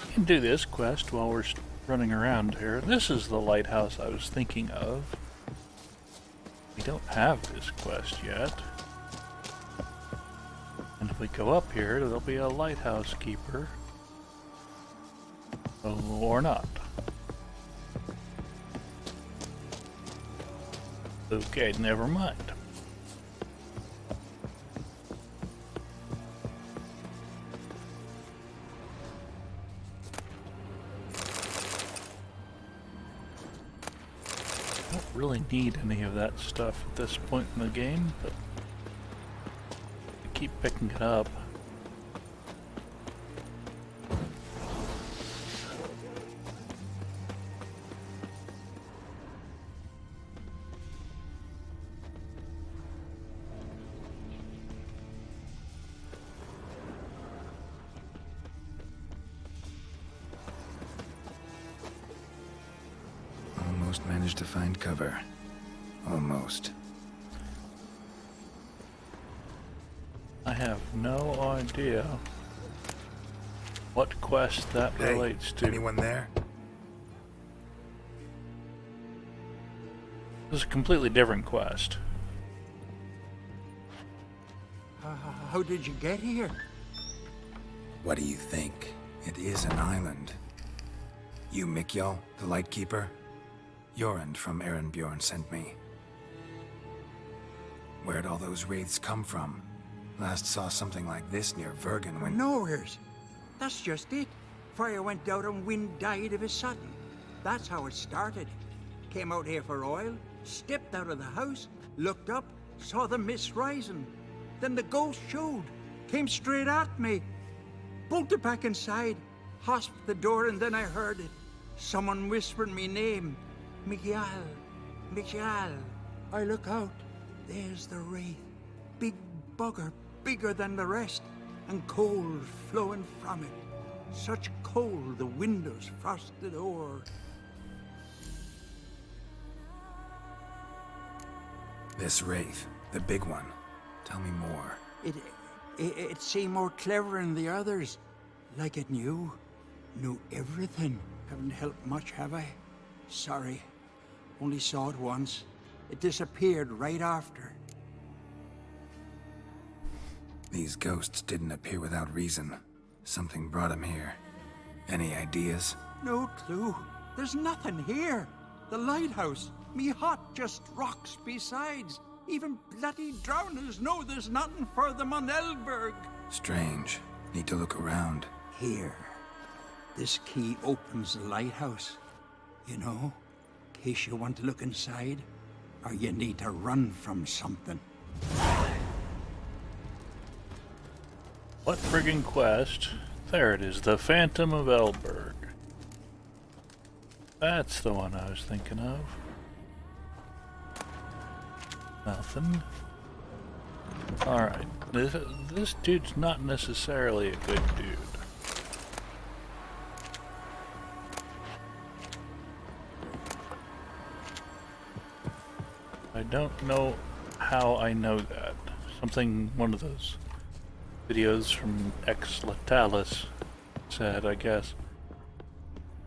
We can do this quest while we're running around here. This is the lighthouse I was thinking of. We don't have this quest yet. And if we go up here, there'll be a lighthouse keeper. Or not. Okay, never mind. Don't really need any of that stuff at this point in the game, but I keep picking it up. Almost managed to find cover. Almost. I have no idea what quest that Hey, relates to. anyone there? This is a completely different quest. How did you get here? What do you think? It is an island. You Mikjal, the Lightkeeper? Jorund from Erenbjorn sent me. Where'd all those wraiths come from? Last saw something like this near Vergen when... Nowheres. That's just it. Fire went out and wind died of a sudden. That's how it started. Came out here for oil, stepped out of the house, looked up, saw the mist rising. Then the ghost showed, came straight at me. Bolted back inside, hosped the door, and then I heard it. Someone whispered me name. Mikjal. Mikjal. I look out. There's the wraith. Big bugger, bigger than the rest, and cold flowing from it. Such cold the windows frosted o'er. This wraith, the big one. Tell me more. It seemed more clever than the others. Like it knew. Knew everything. Haven't helped much, have I? Sorry. Only saw it once. It disappeared right after. These ghosts didn't appear without reason. Something brought them here. Any ideas? No clue. There's nothing here. The lighthouse. Me hut just rocks besides. Even bloody drowners know there's nothing for them on Elberg. Strange. Need to look around. Here. This key opens the lighthouse. You know, in case you want to look inside, or you need to run from something. What friggin' quest? There it is, the Phantom of Elberg. That's the one I was thinking of. Nothing. Alright, this dude's not necessarily a good dude. I don't know how I know that. Something, one of those videos from Ex Latalis said, I guess.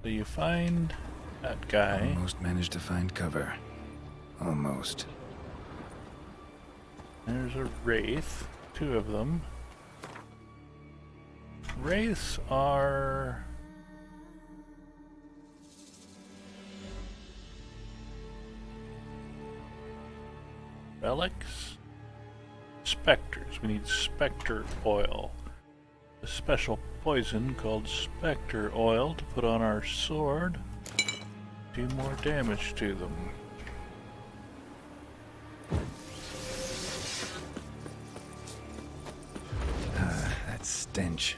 So you find that guy. Almost managed to find cover. Almost. There's a wraith, 2 of them. Wraiths are relics? Specters. We need specter oil. A special poison called specter oil to put on our sword. Do more damage to them. That stench.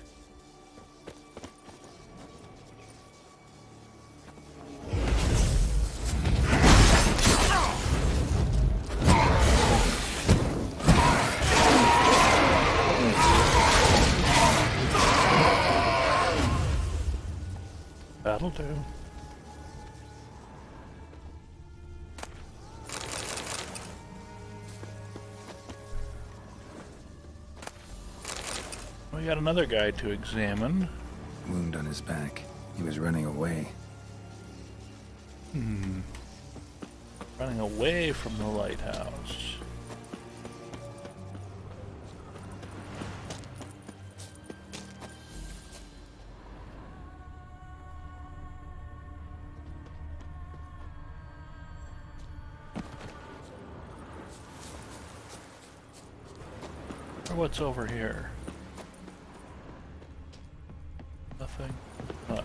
That'll do. We got another guy to examine. Wound on his back. He was running away. Running away from the lighthouse. Or what's over here? Nothing much.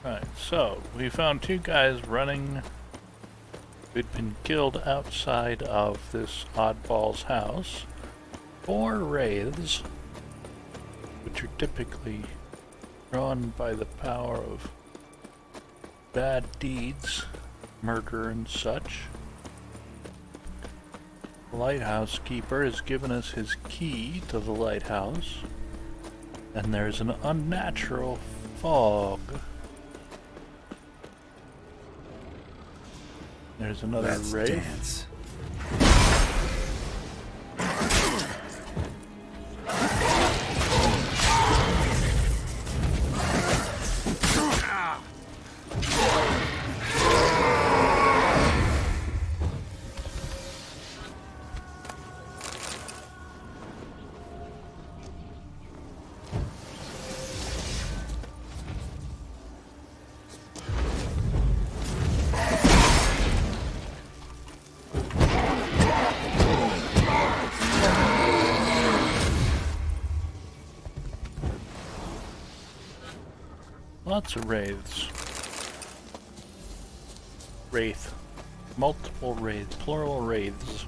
Right, so we found 2 guys running who'd been killed outside of this oddball's house. 4 wraiths, which are typically drawn by the power of bad deeds, murder and such. The lighthouse keeper has given us his key to the lighthouse, and there's an unnatural fog. There's another Let's wraith. dance. Lots of wraiths. Wraith. Multiple wraiths. Plural wraiths.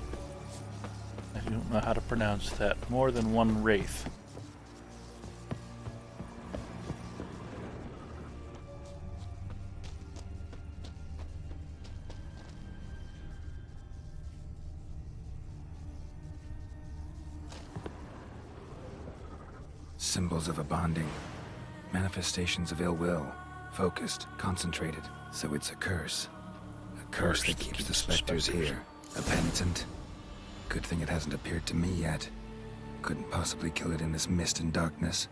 I don't know how to pronounce that. More than one wraith. Symbols of a bonding. Manifestations of ill will. Focused, concentrated. So it's a curse. A curse that keeps the specters here. A penitent? Good thing it hasn't appeared to me yet. Couldn't possibly kill it in this mist and darkness.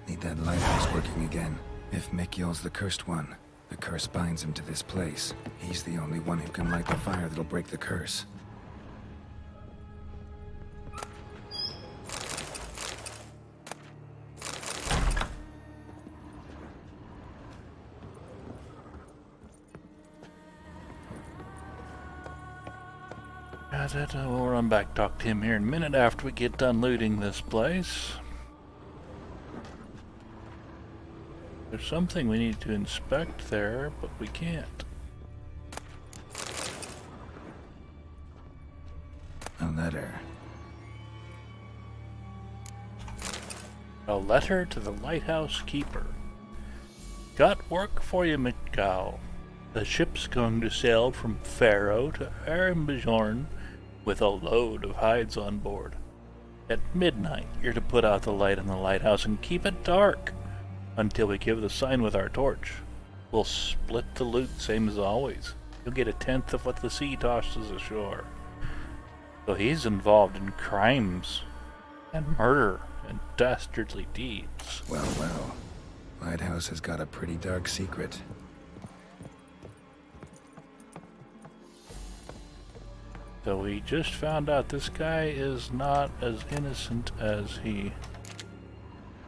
Need that lighthouse working again. If Mikyol's the cursed one, the curse binds him to this place. He's the only one who can light the fire that'll break the curse. We'll run back, talk to him here in a minute after we get done looting this place. There's something we need to inspect there, but we can't. A letter. A letter to the lighthouse keeper. Got work for you, Mikyol. The ship's going to sail from Faro to Erenbjorn with a load of hides on board. At midnight, you're to put out the light in the lighthouse and keep it dark until we give the sign with our torch. We'll split the loot same as always. You'll get 1/10 of what the sea tosses ashore. So he's involved in crimes and murder and dastardly deeds. Well, well. Lighthouse has got a pretty dark secret. So we just found out this guy is not as innocent as he...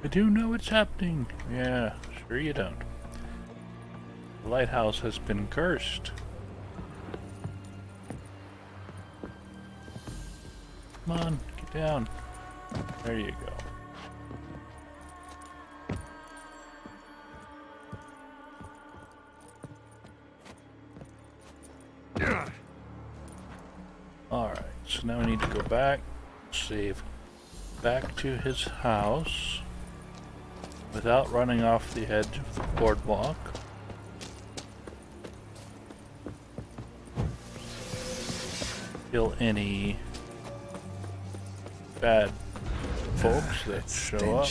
I do know what's happening. Yeah, sure you don't. The lighthouse has been cursed. Come on, get down. There you go. Alright, so now we need to go back, save back to his house without running off the edge of the boardwalk. Kill any bad folks that show up.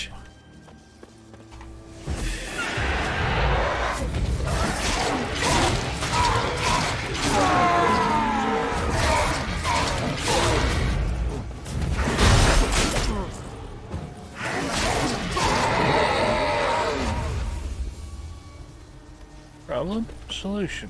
Problem, solution.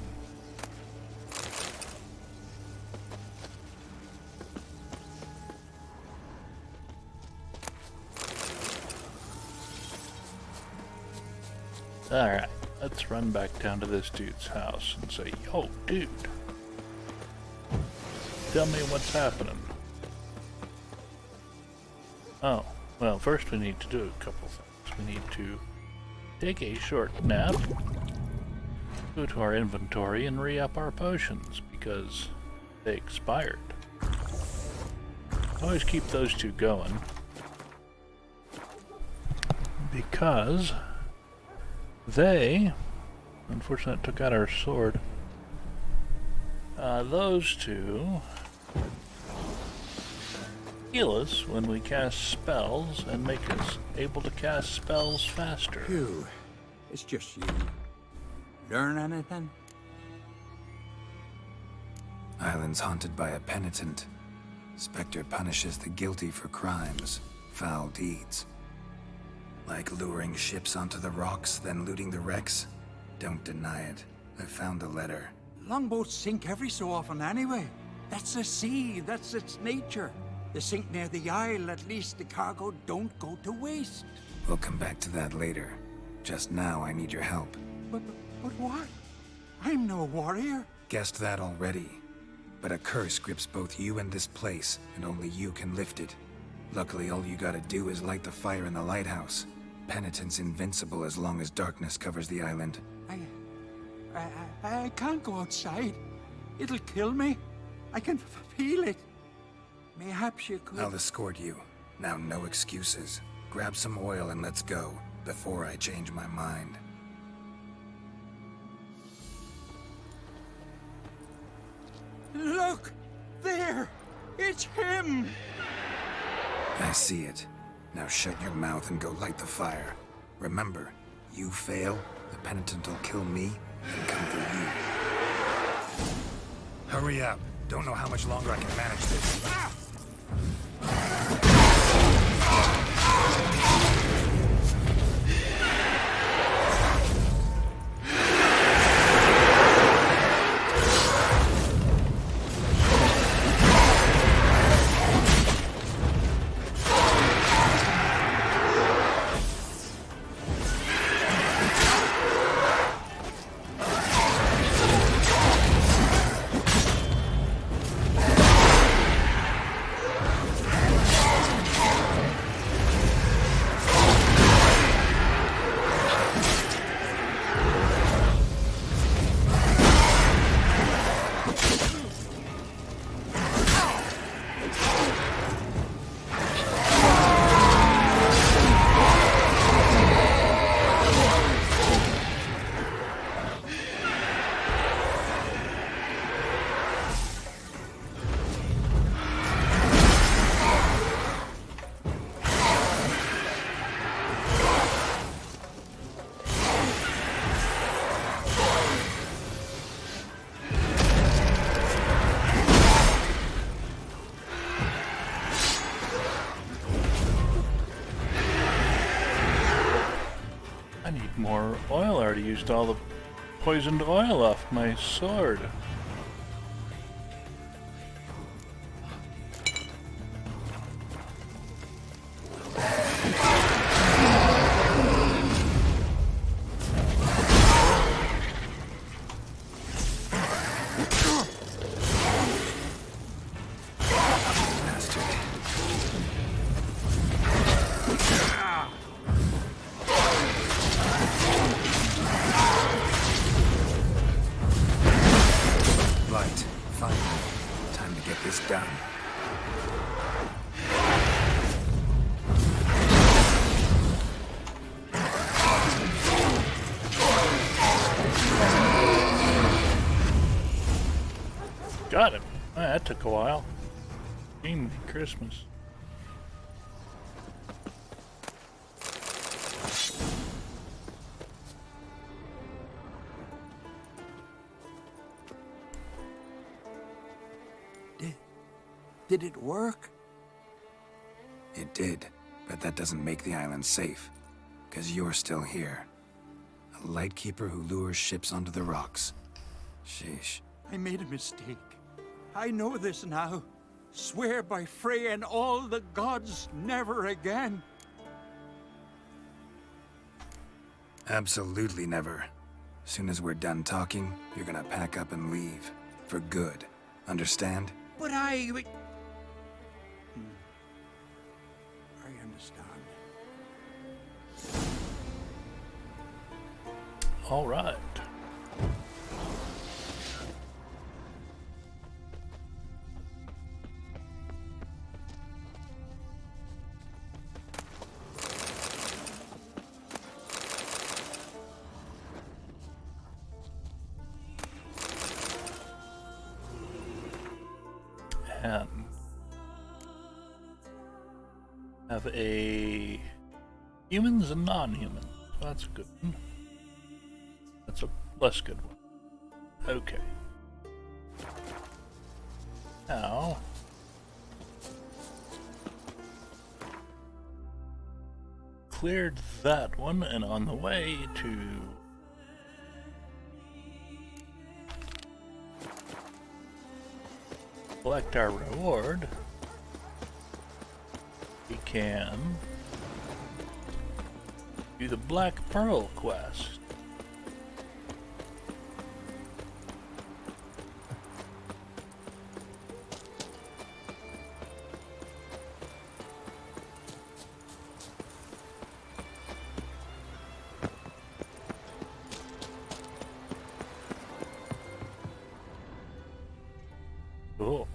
Alright, let's run back down to this dude's house and say, yo, dude, tell me what's happening. Oh, well, first we need to do a couple things. We need to take a short nap, go to our inventory and re-up our potions because they expired. Always keep those two going because they, unfortunately, took out our sword. Those two heal us when we cast spells and make us able to cast spells faster. Phew, it's just you. Learn anything? Island's haunted by a penitent. Spectre punishes the guilty for crimes, foul deeds. Like luring ships onto the rocks, then looting the wrecks. Don't deny it. I found the letter. Longboats sink every so often anyway. That's the sea, that's its nature. They sink near the isle, at least the cargo don't go to waste. We'll come back to that later. Just now, I need your help. But what? I'm no warrior. Guessed that already. But a curse grips both you and this place, and only you can lift it. Luckily, all you gotta do is light the fire in the lighthouse. Penitent's invincible as long as darkness covers the island. I can't go outside. It'll kill me. I can feel it. Mayhaps you could... I'll escort you. Now, no excuses. Grab some oil and let's go, before I change my mind. Look! There! It's him! I see it. Now shut your mouth and go light the fire. Remember, you fail, the penitent will kill me and come for you. Hurry up. Don't know how much longer I can manage this. More oil. I already used all the poisoned oil off my sword. Got him. Oh, that took a while. Team Christmas. Did it work? It did, but that doesn't make the island safe. 'Cause you're still here. A lightkeeper who lures ships onto the rocks. Sheesh. I made a mistake. I know this now. Swear by Freya and all the gods, never again. Absolutely never. Soon as we're done talking, you're gonna pack up and leave. For good. Understand? But I understand. All right. And have a humans and non-humans. That's a good one. That's a less good one. Okay. Now, cleared that one, and on the way to collect our reward, we can do the Black Pearl quest. Cool.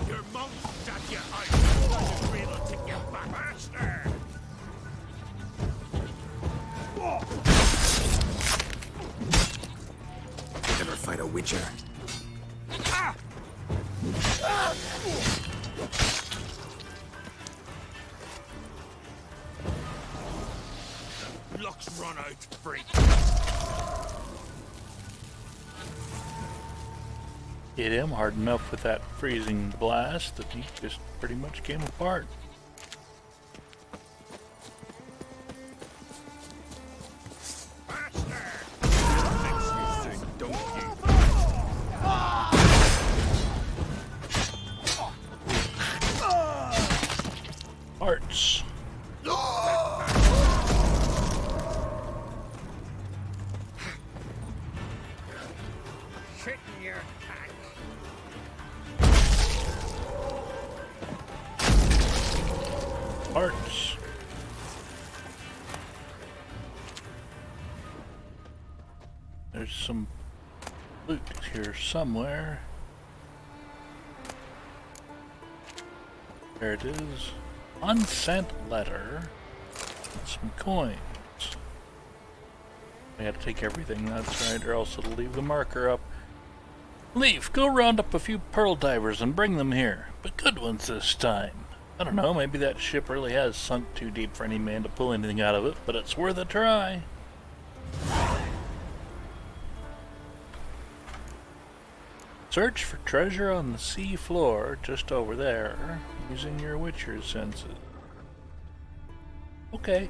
Your monk got you out. I was able to get back faster. Ever fight a witcher? run out, freak. Hit him hard enough with that freezing blast that he just pretty much came apart. Hearts. Shit in your pack. Hearts. There's some loot here somewhere. There it is. Unsent letter. And some coins. I gotta take everything, that's right, or else it'll leave the marker up. Leaf, go round up a few pearl divers and bring them here. But good ones this time. I don't know, maybe that ship really has sunk too deep for any man to pull anything out of it, but it's worth a try. Search for treasure on the sea floor just over there, using your Witcher senses. Okay,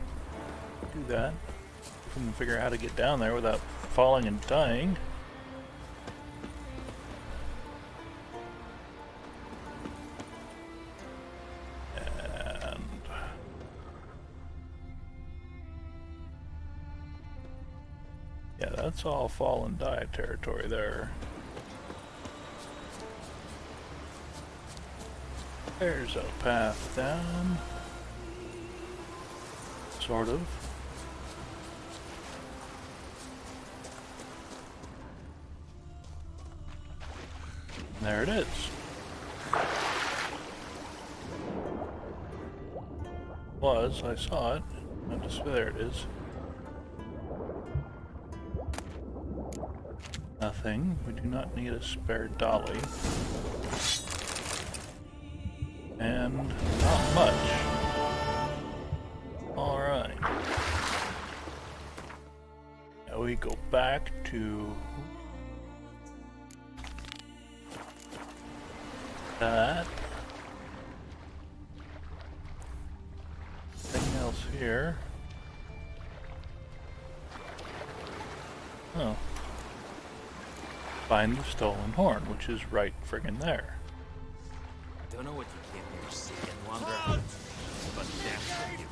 do that. If we can figure out how to get down there without falling and dying. And yeah, that's all fall and die territory there. There's a path down. Sort of. There it is. I saw it. There it is. Nothing. We do not need a spare dolly. And not much. Alright. Now we go back to that. Anything else here? Oh. Find the stolen horn, which is right friggin' there. Don't know what you came here to see and wonder, but that's what you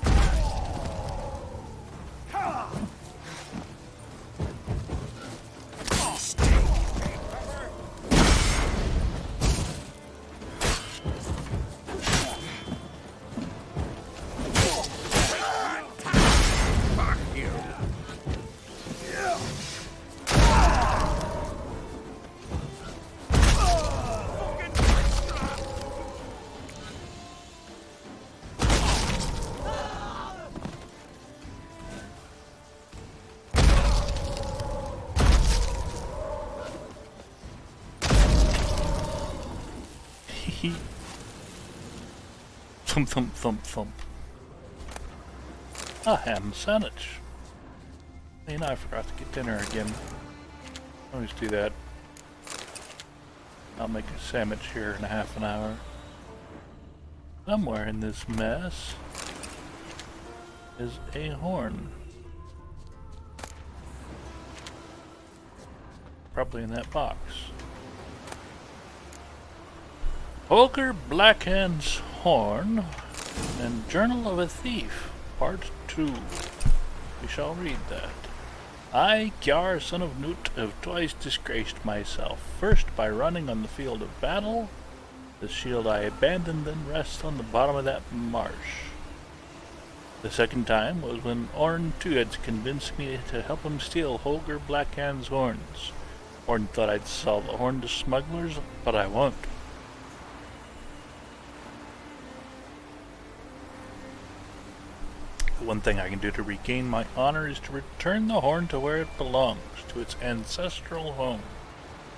Thump, thump, thump, thump. A ham sandwich. Hey, now I forgot to get dinner again. I always do that. I'll make a sandwich here in a half an hour. Somewhere in this mess is a horn. Probably in that box. Holger Blackhand's Horn and Journal of a Thief, Part 2. We shall read that. I, Kjar, son of Nut, have twice disgraced myself. First by running on the field of battle. The shield I abandoned then rests on the bottom of that marsh. The second time was when Orn Two had convinced me to help him steal Holger Blackhand's horns. Orn thought I'd sell the horn to smugglers, but I won't. One thing I can do to regain my honor is to return the horn to where it belongs, to its ancestral home.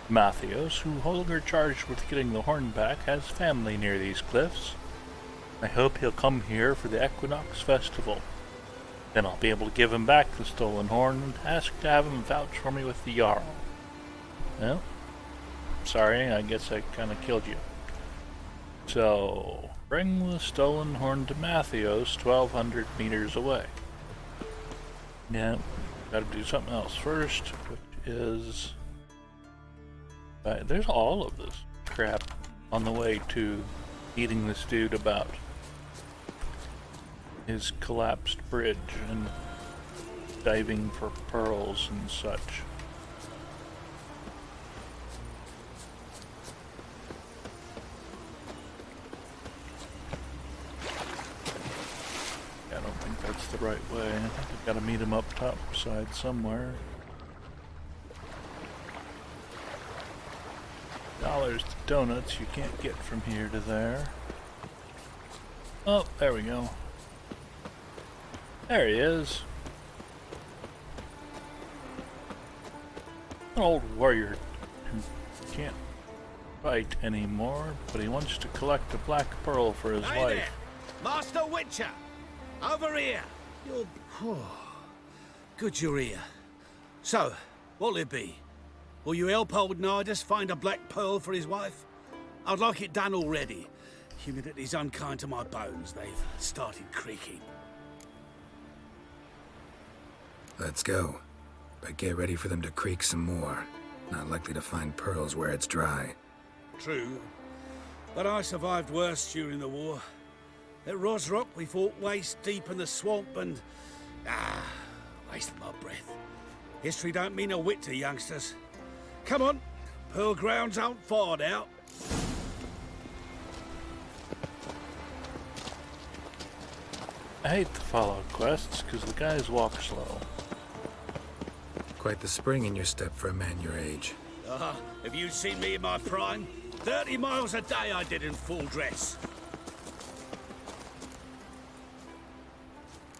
Mathios, who Holger charged with getting the horn back, has family near these cliffs. I hope he'll come here for the Equinox Festival. Then I'll be able to give him back the stolen horn and ask to have him vouch for me with the Jarl. Well, sorry, I guess I kind of killed you. So, bring the stolen horn to Mathios, 1,200 meters away. Now, gotta do something else first, which is... there's all of this crap on the way to meeting this dude about his collapsed bridge and diving for pearls and such. I don't think that's the right way. I think I've got to meet him up top side somewhere. Dollars to donuts you can't get from here to there. Oh, there we go. There he is. An old warrior who can't fight anymore, but he wants to collect a black pearl for his Hey wife. there, Master Witcher! Over here! Good you're here. So, what'll it be? Will you help old Nidus find a black pearl for his wife? I'd like it done already. Humidity's unkind to my bones. They've started creaking. Let's go. But get ready for them to creak some more. Not likely to find pearls where it's dry. True. But I survived worse during the war. At Rosrock, we fought waist deep in the swamp and... wasted my breath. History don't mean a whit to youngsters. Come on, Pearl Grounds aren't far out. I hate to follow quests because the guys walk slow. Quite the spring in your step for a man your age. Have you seen me in my prime? 30 miles a day I did in full dress.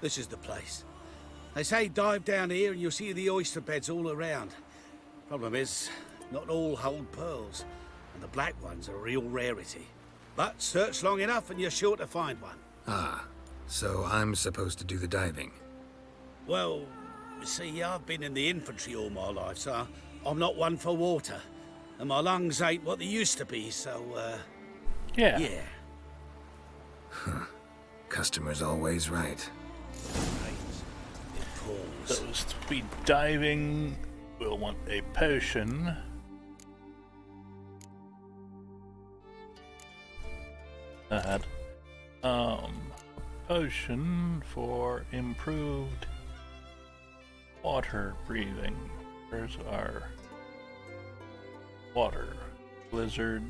This is the place. They say dive down here and you'll see the oyster beds all around. Problem is, not all hold pearls, and the black ones are a real rarity. But search long enough and you're sure to find one. Ah, so I'm supposed to do the diving. Well, you see, I've been in the infantry all my life, so I'm not one for water. And my lungs ain't what they used to be, so, Yeah. Huh. Customer's always right. Those to be diving will want a potion. That. Potion for improved water breathing. Where's our water? Blizzard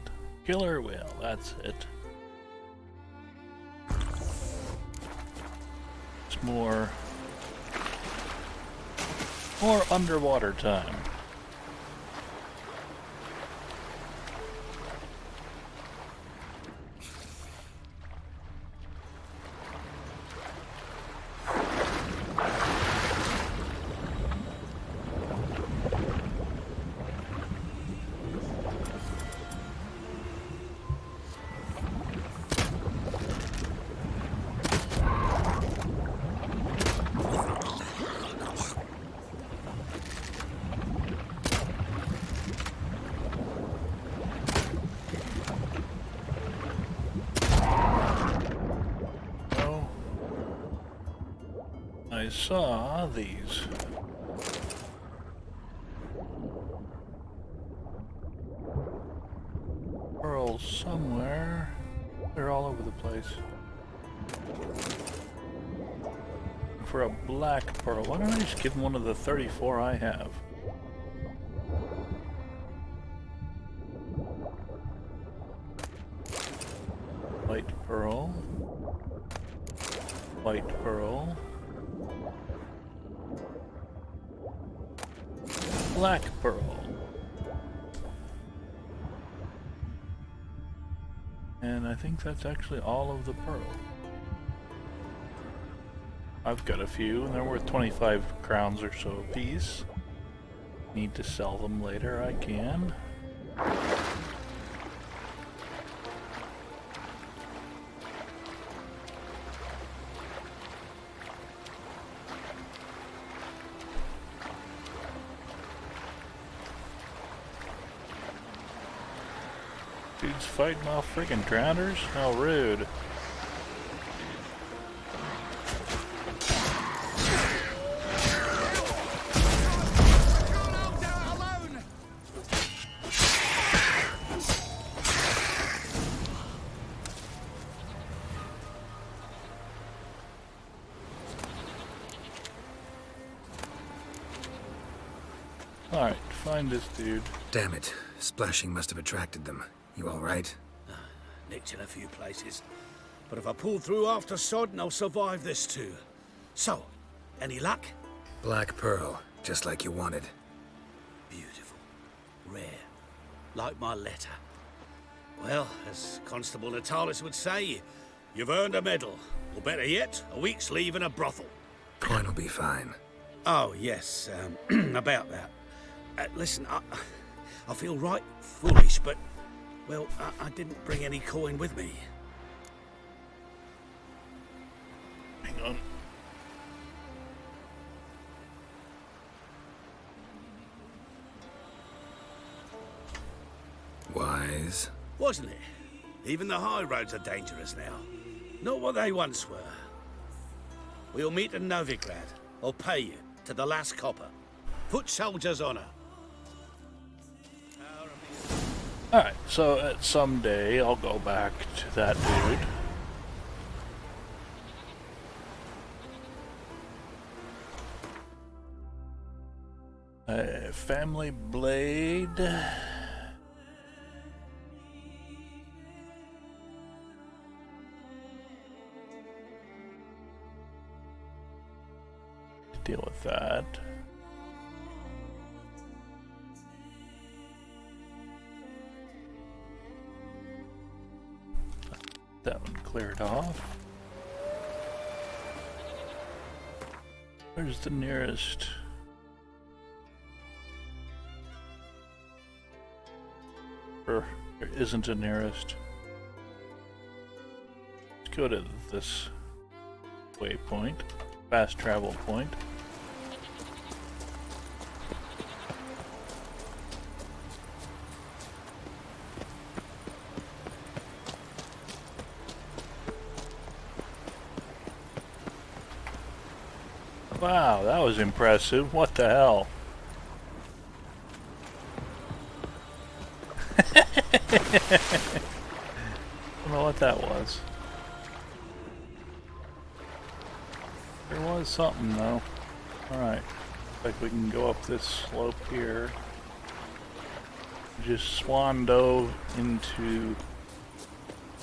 killer whale, that's it. It's more underwater time. I saw these. Pearls somewhere. They're all over the place. For a black pearl. Why don't I just give him one of the 34 I have? White pearl. White pearl. Black pearl. And I think that's actually all of the pearl. I've got a few, and they're worth 25 crowns or so a piece. Need to sell them later, I can. Dude's fighting off friggin' drowners? How rude. Alright, find this dude. Damn it. Splashing must have attracted them. You alright? Nicked in a few places. But if I pull through after Sodden, I'll survive this too. So, any luck? Black Pearl, just like you wanted. Beautiful. Rare. Like my letter. Well, as Constable Natalis would say, you've earned a medal. Or better yet, a week's leave in a brothel. Coin will be fine. Oh, yes, about that. Listen, I feel right foolish, but, well, I didn't bring any coin with me. Hang on. Wise. Wasn't it? Even the high roads are dangerous now. Not what they once were. We'll meet in Novigrad. I'll pay you, to the last copper. Foot soldiers' honor. Alright, so someday I'll go back to that dude. Family Blade. Deal with that. That one cleared off. Where's the nearest? Or there isn't a nearest. Let's go to this waypoint, fast travel point. Wow, that was impressive. What the hell? I don't know what that was. There was something though. Alright. Looks like we can go up this slope here. Just swan dove into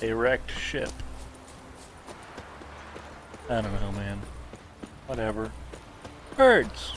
a wrecked ship. I don't know, man. Whatever. Birds!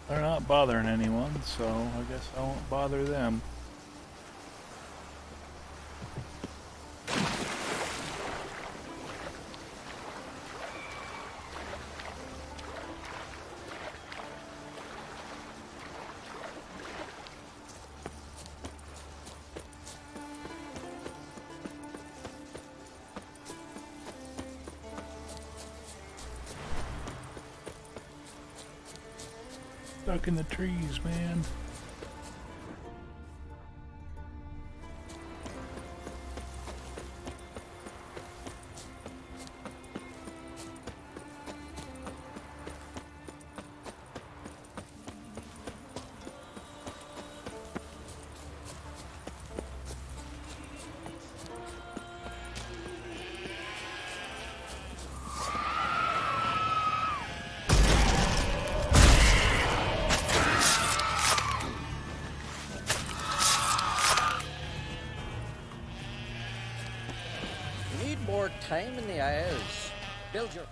They're not bothering anyone, so I guess I won't bother them. Stuck in the trees, man. Build your...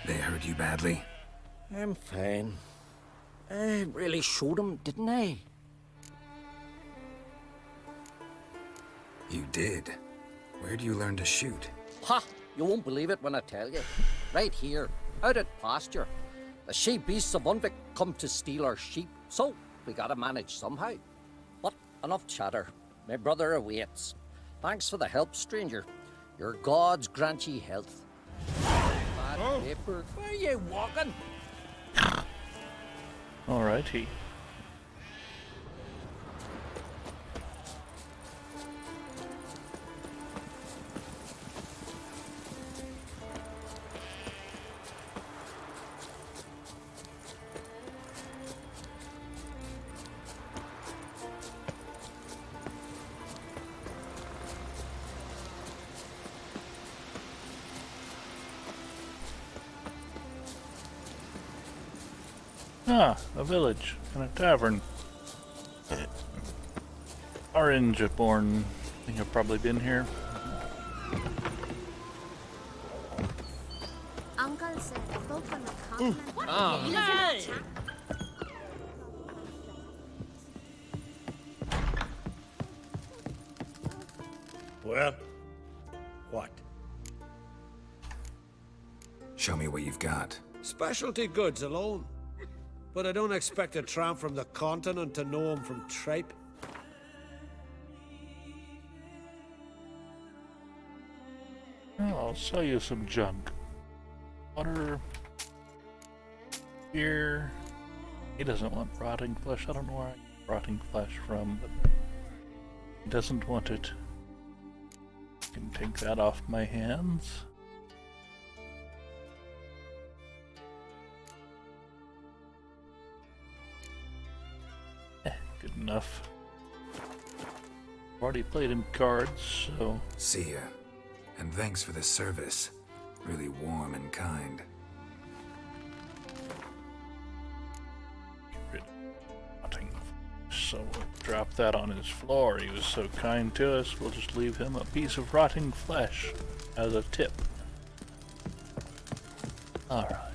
They hurt you badly? I'm fine. I really showed him, didn't I? You did? Where do you learn to shoot? Ha! You won't believe it when I tell you. Right here, out at pasture. The sheep beasts of Unvik come to steal our sheep, so we gotta manage somehow. But enough chatter. My brother awaits. Thanks for the help, stranger. Your gods grant ye health. Bad paper. Where are you walking? Alrighty. Ah, a village and a tavern. Orangeborn. I think I've probably been here. Uncle said folk on the continent. Ah. No! Well, what? Show me what you've got. Specialty goods alone. But I don't expect a tramp from the continent to know 'em from tripe. Well, I'll sell you some junk. Water. Beer. He doesn't want rotting flesh. I don't know where I get rotting flesh from, but he doesn't want it. I can take that off my hands. Good enough. Already played him cards, so... See ya. And thanks for the service. Really warm and kind. So we'll drop that on his floor. He was so kind to us, we'll just leave him a piece of rotting flesh as a tip. Alright.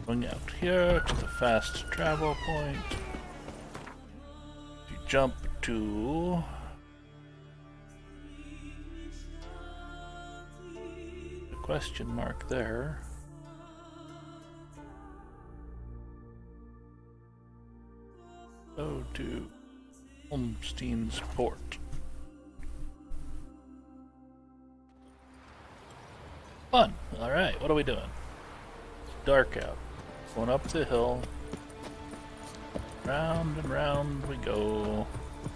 Going out here to the fast travel point. You jump to... the question mark there. Go to Holmstein's Port. Fun! Alright, what are we doing? It's dark out. Going up the hill. Round and round we go.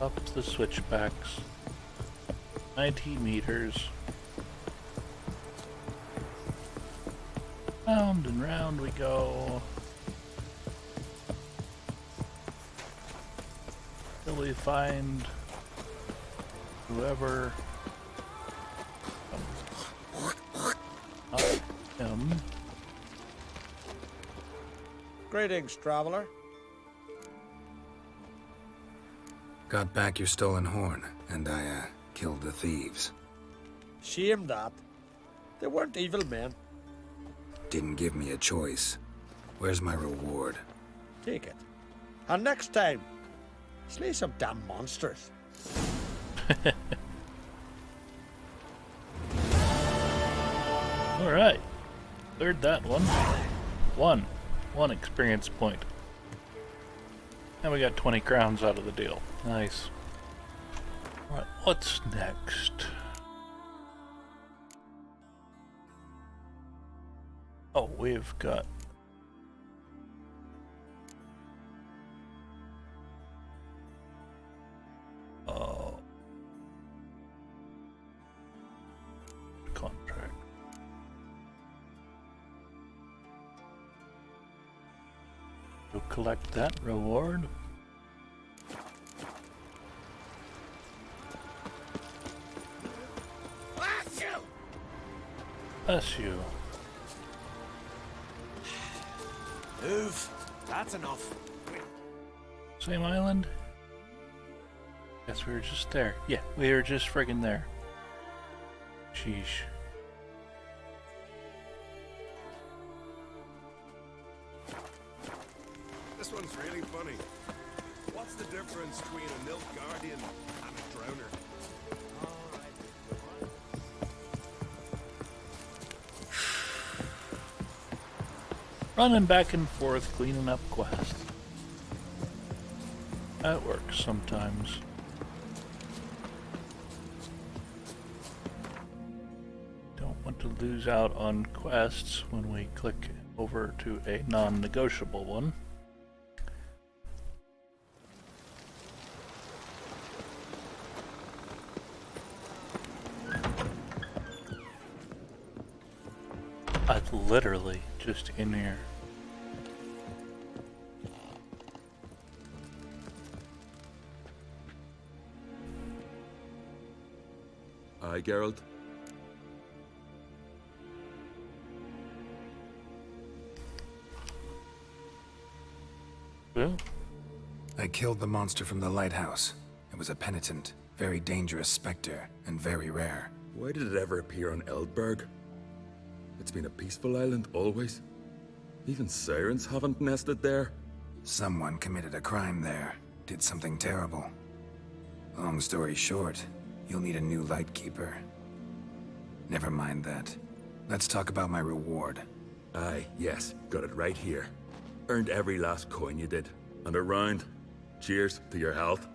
Up the switchbacks. 90 meters. Round and round we go. Till we find whoever him. Greetings, traveler. Got back your stolen horn, and I, killed the thieves. Shame that. They weren't evil men. Didn't give me a choice. Where's my reward? Take it. And next time, slay some damn monsters. Alright. Cleared that one. One experience point. And we got 20 crowns out of the deal. Nice. Alright, what's next? Oh, we've got... contract. We'll collect that reward. Bless you. Move. That's enough. Same island? Guess we were just there. Yeah, we were just friggin' there. Sheesh. This one's really funny. What's the difference between a Nilfgaardian and a drowner? Running back and forth, cleaning up quests. That works sometimes. Don't want to lose out on quests when we click over to a non-negotiable one. I'm literally just in here. Aye, Geralt. Well, I killed the monster from the lighthouse. It was a penitent, very dangerous specter, and very rare. Why did it ever appear on Eldberg? It's been a peaceful island always. Even sirens haven't nested there. Someone committed a crime there. Did something terrible. Long story short, you'll need a new Lightkeeper. Never mind that. Let's talk about my reward. Aye, yes, got it right here. Earned every last coin you did. And a round. Cheers to your health.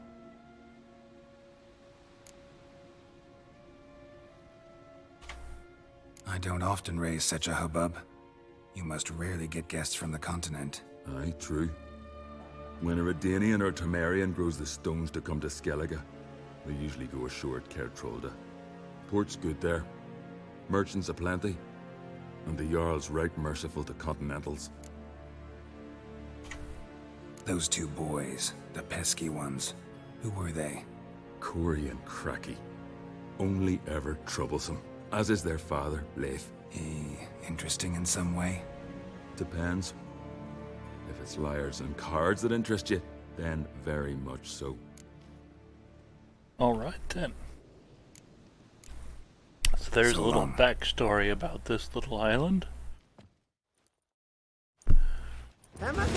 I don't often raise such a hubbub. You must rarely get guests from the continent. Aye, true. When a Redanian or Temerian grows the stones to come to Skellige, they usually go ashore at Caer Trolda. Port's good there. Merchants aplenty. And the Jarl's right merciful to continentals. Those two boys, the pesky ones, who were they? Corey and Cracky. Only ever troublesome. As is their father, Leif. Interesting in some way? Depends. If it's liars and cards that interest you, then very much so. alright then. So there's a little backstory about this little island. Emma,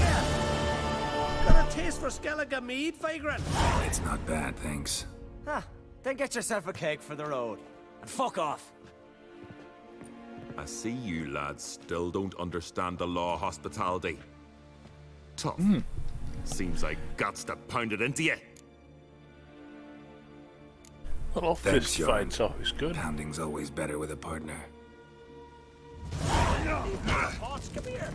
got a taste for Skellige mead, Vagrant? It's not bad, thanks. Then get yourself a cake for the road. And fuck off. I see you lads still don't understand the law of hospitality. Tough. Seems like guts to pound it into you. Little fist fight's always good. Pounding's always better with a partner. Pots, come here.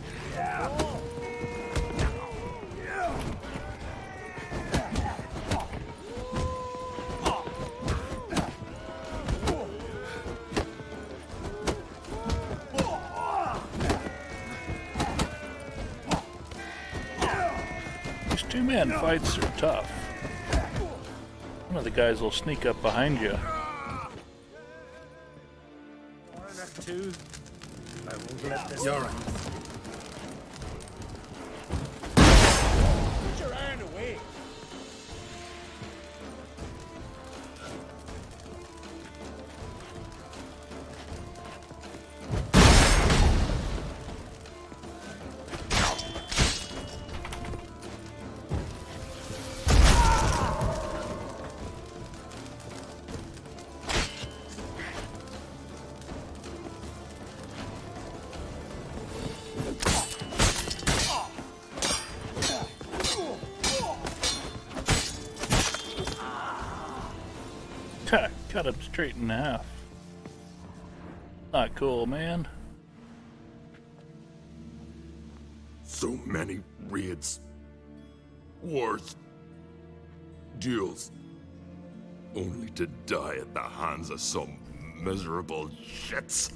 These two-man fights are tough. One of the guys will sneak up behind you. Two. I won't let this. You're right. Put your iron away. Cut him straight in half. Not cool, man. So many raids. Wars. Duels. Only to die at the hands of some miserable shits.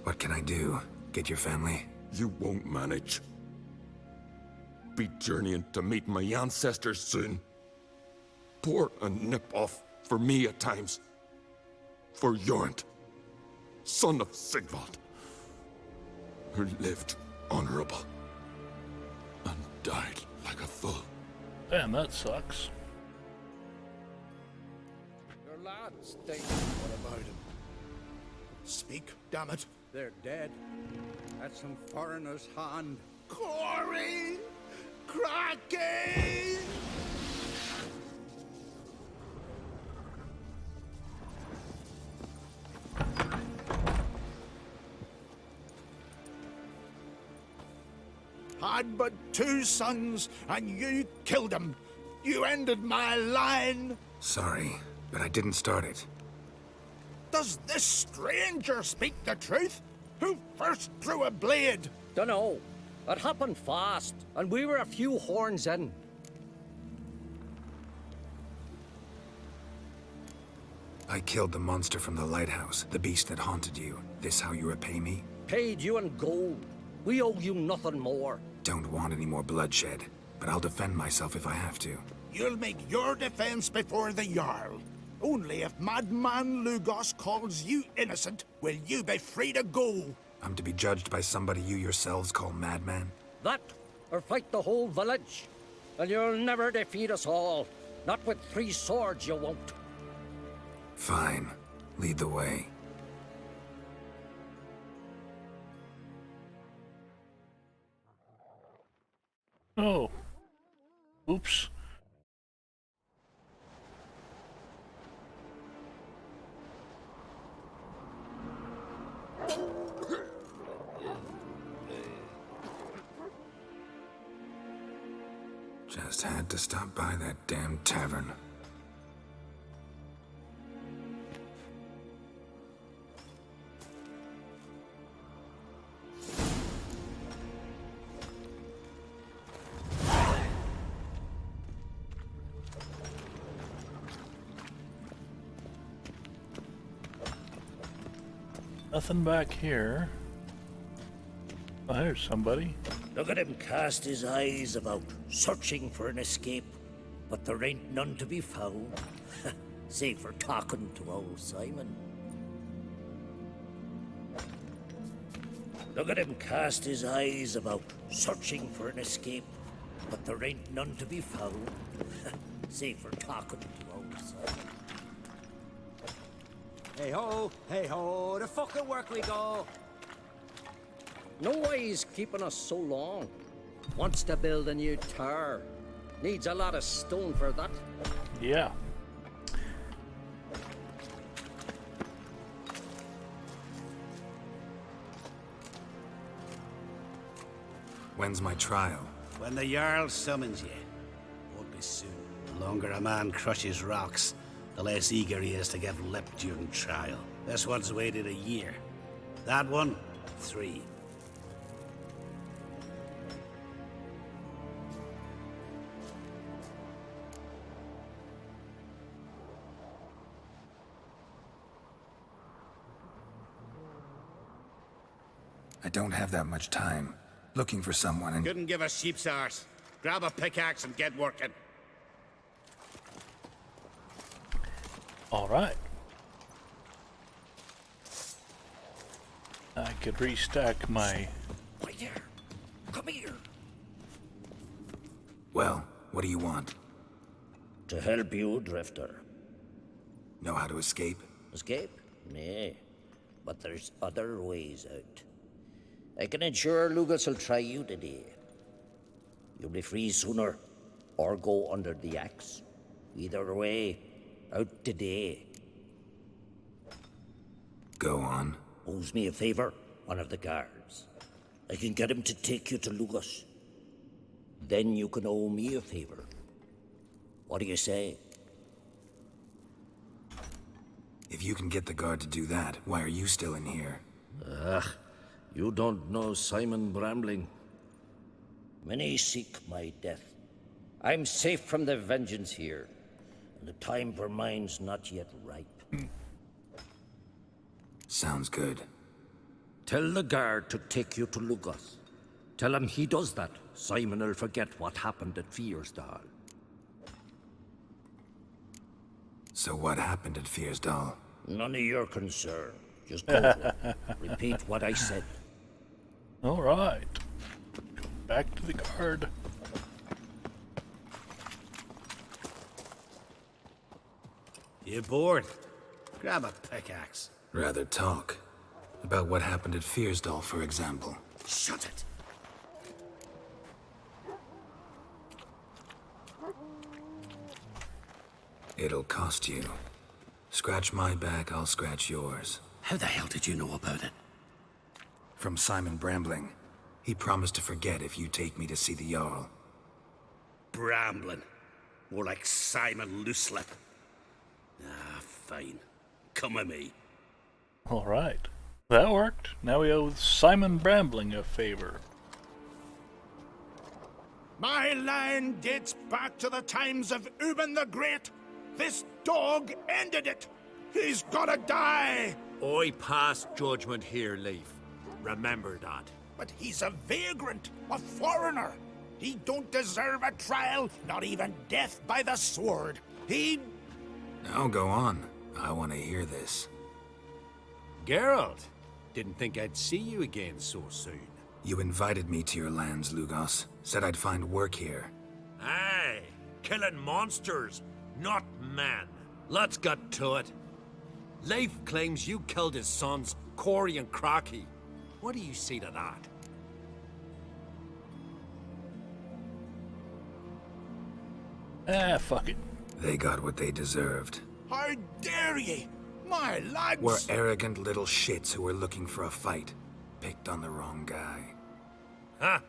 What can I do? Get your family? You won't manage. Be journeying to meet my ancestors soon. Pour a nip off for me at times. For Jornt, son of Sigvald, who lived honorable and died like a fool. Damn, that sucks. Your lads, they... What about him? Speak, damn it. They're dead. At some foreigner's hand. Corey! Cracky! Had but 2 sons, and you killed them. You ended my line. Sorry, but I didn't start it. Does this stranger speak the truth? Who first drew a blade? Dunno. It happened fast, and we were a few horns in. I killed the monster from the lighthouse, the beast that haunted you. This how you repay me? Paid you in gold. We owe you nothing more. Don't want any more bloodshed, but I'll defend myself if I have to. You'll make your defense before the Jarl. Only if Madman Lugos calls you innocent will you be free to go. I'm to be judged by somebody you yourselves call madman? That, or fight the whole village. And you'll never defeat us all. Not with 3 swords, you won't. Fine. Lead the way. Oh. Oops. Just had to stop by that damn tavern. Nothing back here. Oh, there's somebody. Look at him cast his eyes about, searching for an escape. But there ain't none to be found. Save for talking to old Simon. Look at him cast his eyes about, searching for an escape. But there ain't none to be found. Save for talking to old Simon. Hey ho, the fucking work we go. No way he's keeping us so long. Wants to build a new tower. Needs a lot of stone for that. Yeah. When's my trial? When the Jarl summons you. Won't be soon. The longer a man crushes rocks, the less eager he is to give lip during trial. This one's waited a year. That one, 3. I don't have that much time. Looking for someone and... Couldn't give a sheep's arse. Grab a pickaxe and get working. All right. I could restack my... Right there. Come here. Well, what do you want? To help you, Drifter. Know how to escape? Escape? Nay. But there's other ways out. I can ensure Lugos will try you today. You'll be free sooner, or go under the axe. Either way, out today. Go on. Owes me a favor, one of the guards. I can get him to take you to Lugos. Then you can owe me a favor. What do you say? If you can get the guard to do that, why are you still in here? Ugh, you don't know Simon Brambling. Many seek my death. I'm safe from the vengeance here, and the time for mine's not yet ripe. Sounds good. Tell the guard to take you to Lugos. Tell him he does that, Simon will forget what happened at Fiersdal. So what happened at Fiersdal? None of your concern. Just go to him. Repeat what I said. All right. Back to the guard. You bored? Grab a pickaxe. Rather talk. About what happened at Fiersdal, for example. Shut it. It'll cost you. Scratch my back, I'll scratch yours. How the hell did you know about it? From Simon Brambling. He promised to forget if you take me to see the Jarl. Brambling. More like Simon Looselip. Ah, fine. Come with me. All right. That worked. Now we owe Simon Brambling a favor. My line dates back to the times of Ubin the Great. This dog ended it. He's gotta die. I pass judgment here, Leif. Remember that. But he's a vagrant, a foreigner. He don't deserve a trial, not even death by the sword. He... Now go on. I want to hear this. Geralt, didn't think I'd see you again so soon. You invited me to your lands, Lugos. Said I'd find work here. Aye, killing monsters, not men. Let's get to it. Leif claims you killed his sons, Corey and Crocky. What do you see to that? Fuck it. They got what they deserved. How dare ye? My lads... We're arrogant little shits who were looking for a fight. Picked on the wrong guy. Huh?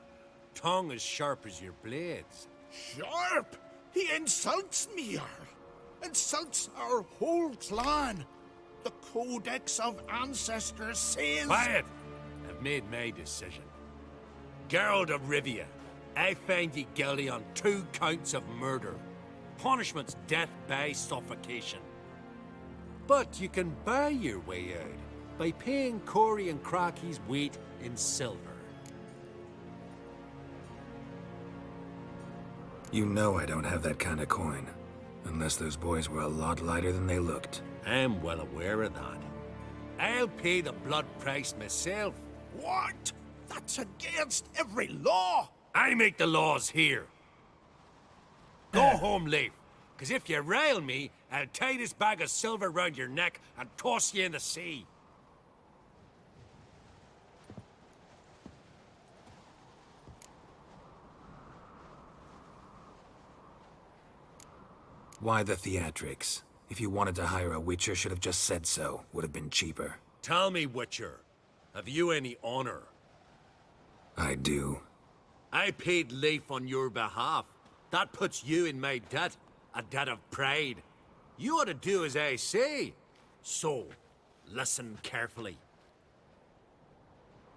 Tongue as sharp as your blades. Sharp? He insults me, Jarl. Insults our whole clan. The Codex of Ancestors says... Quiet! I've made my decision. Geralt of Rivia, I find ye guilty on 2 counts of murder. Punishment's death by suffocation. But you can buy your way out by paying Corey and Crocky's weight in silver. You know I don't have that kind of coin. Unless those boys were a lot lighter than they looked. I'm well aware of that. I'll pay the blood price myself. What? That's against every law. I make the laws here. Go home, Leif. Because if you rile me, I'll tie this bag of silver round your neck and toss you in the sea. Why the theatrics? If you wanted to hire a Witcher, should have just said so. Would have been cheaper. Tell me, Witcher, have you any honor? I do. I paid Leif on your behalf. That puts you in my debt, a debt of pride. You ought to do as I say. So, listen carefully.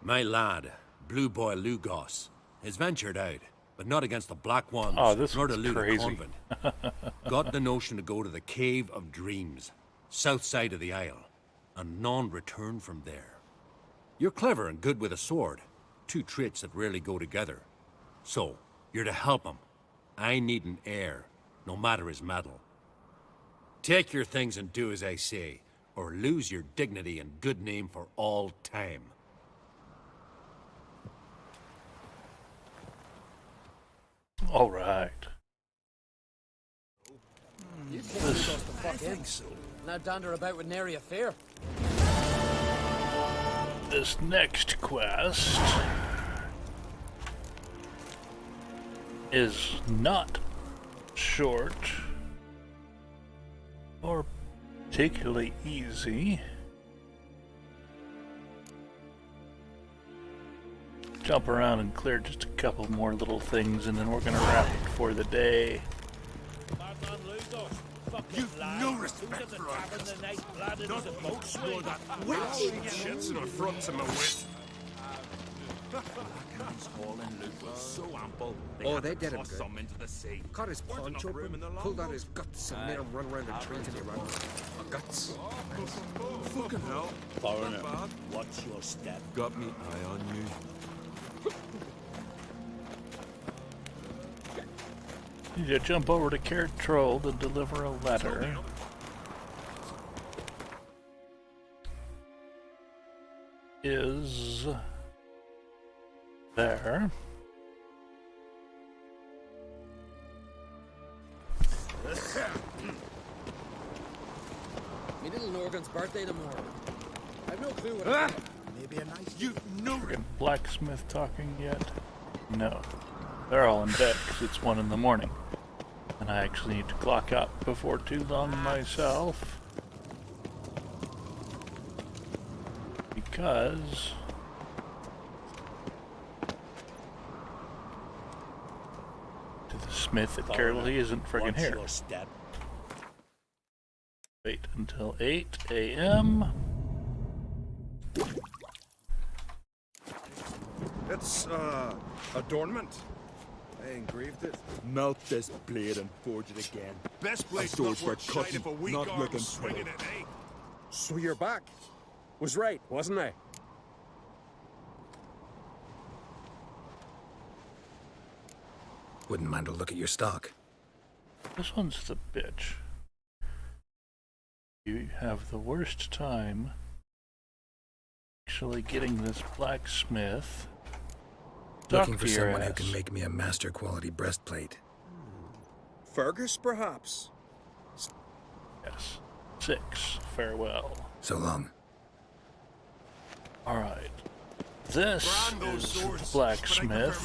My lad, Blue Boy Lugos, has ventured out, but not against the Black Ones, nor to loot a convent. Got the notion to go to the Cave of Dreams, south side of the Isle, and none return from there. You're clever and good with a sword, 2 traits that rarely go together. So, you're to help him. I need an heir, no matter his mettle. Take your things and do as I say, or lose your dignity and good name for all time. All right. You can't us the fuck in. So. Now dander about with nary a fear. This next quest is not short or particularly easy. Jump around and clear just a couple more little things, and then we're gonna wrap it for the day. You've no respect for us. Not the boats nor that witch. Shits in the front of my wit. So ample, Oh, they did him toss good. some into the sea. Cut his paunch open, pulled out his guts, and made him run around the tree till he ran. Guts. Fucking hell. Foreigner, what's your step? Got me eye on you. Need to jump over to Caird Troll to deliver a letter. Is there. Me little Norgan's birthday tomorrow. I've no clue what Maybe a nice... You've no... Blacksmith talking yet? No. They're all in bed because it's 1 in the morning. And I actually need to clock out before too long myself. Because to the smith at Carrolley isn't friggin' here. Wait until 8 a.m. It's, adornment. I engraved it. Melt this blade and forge it again. Best place A sword not for worth cutting, shite if a weak not arm looking swinging pretty. it, eh? So you're back. Was right, wasn't I? Wouldn't mind a look at your stock. This one's the bitch. You have the worst time actually getting this blacksmith. Looking for someone who can make me a master quality breastplate. Fergus, perhaps? Yes. 6. Farewell. So long. Alright. This is the blacksmith.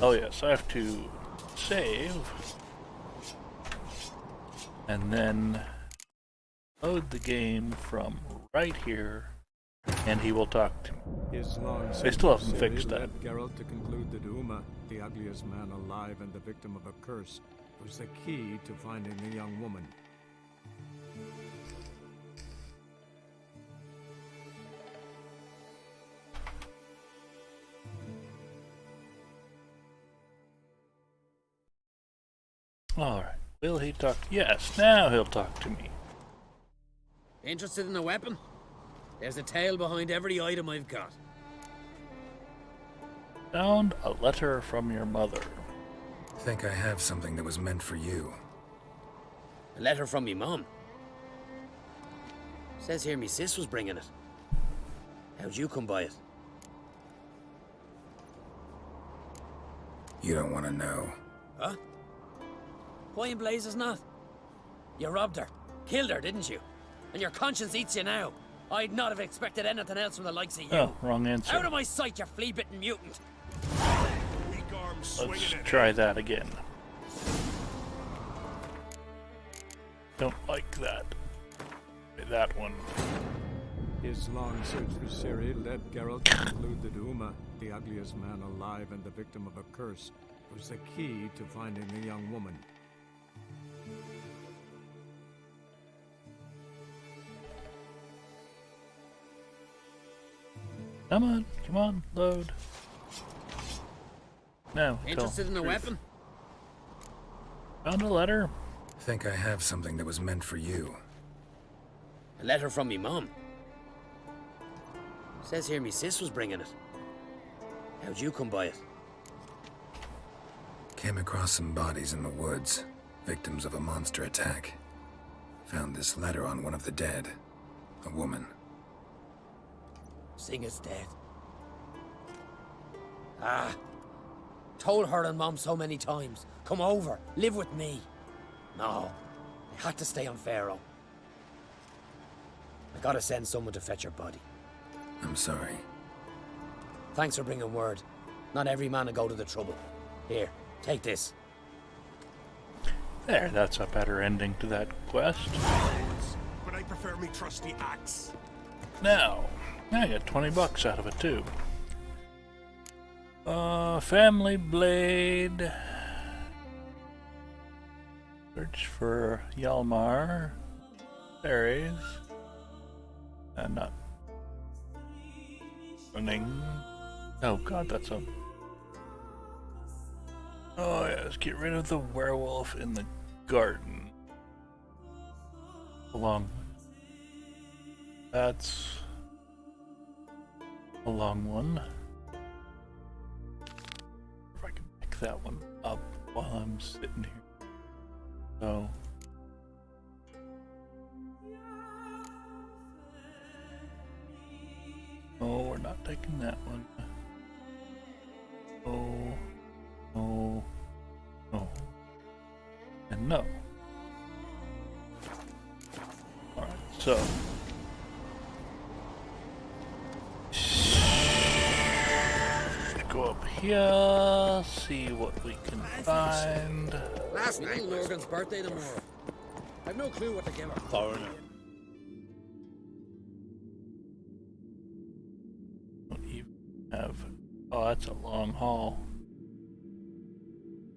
Oh yes, I have to save. And then load the game from right here, and he will talk to me. They still haven't fixed that. Led Geralt to conclude that Uma, the ugliest man alive and the victim of a curse, was the key to finding the young woman. Alright, will he talk? Yes, now he'll talk to me. Interested in a weapon? There's a tale behind every item I've got. Found a letter from your mother. Think I have something that was meant for you. A letter from me mum. Says here me sis was bringing it. How'd you come by it? You don't want to know. Huh? Why in blazes not? You robbed her. Killed her, didn't you? And your conscience eats you now. I'd not have expected anything else from the likes of you. Oh, wrong answer. Out of my sight, you flea-bitten mutant. Let's try that again. Don't like that. That one. His long search for Ciri led Geralt to conclude that Uma, the ugliest man alive and the victim of a curse, was the key to finding the young woman. Come on, load. Now, interested in a weapon? Found a letter. Think I have something that was meant for you. A letter from me mum. Says here me sis was bringing it. How'd you come by it? Came across some bodies in the woods, victims of a monster attack. Found this letter on one of the dead. A woman. Singa's dead. Ah. Told her and Mom so many times. Come over, live with me. No. I had to stay on Pharaoh. I gotta send someone to fetch her body. I'm sorry. Thanks for bringing word. Not every man will go to the trouble. Here, take this. There, that's a better ending to that quest. But I prefer me trusty axe. Now, I got 20 bucks out of it too. Family blade. Search for Hjalmar. Berries. And not running. Oh god, that's a. Oh yeah, let's get rid of the werewolf in the garden. A long one. That's a long one. If I can pick that one up while I'm sitting here. So. Oh, we're not taking that one. Oh, no, no, and no. Alright, so. Go up here, see what we can find. Last night, Logan's birthday tomorrow. I've no clue what to give her. Foreigner. Don't even have. Oh, that's a long haul.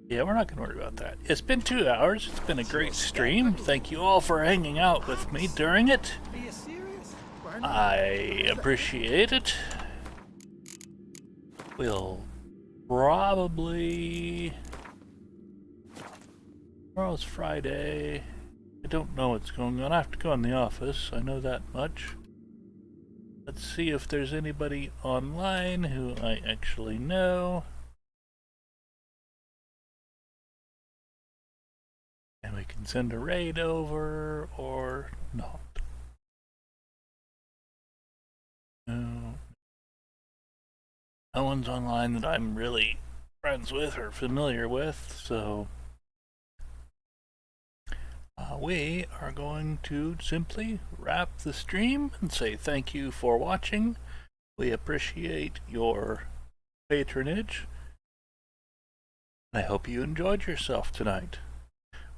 Yeah, we're not going to worry about that. It's been 2 hours. It's been a great stream. Thank you all for hanging out with me during it. Are you serious? I appreciate it. We'll probably... Tomorrow's Friday. I don't know what's going on. I have to go in the office. I know that much. Let's see if there's anybody online who I actually know. And we can send a raid over or not. No. No one's online that I'm really friends with or familiar with, so we are going to simply wrap the stream and say thank you for watching. We appreciate your patronage. I hope you enjoyed yourself tonight.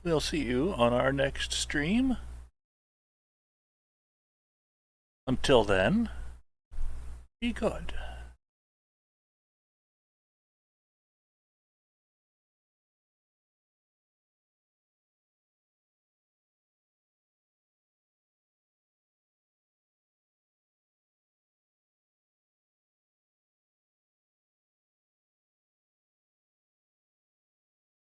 We'll see you on our next stream. Until then, be good.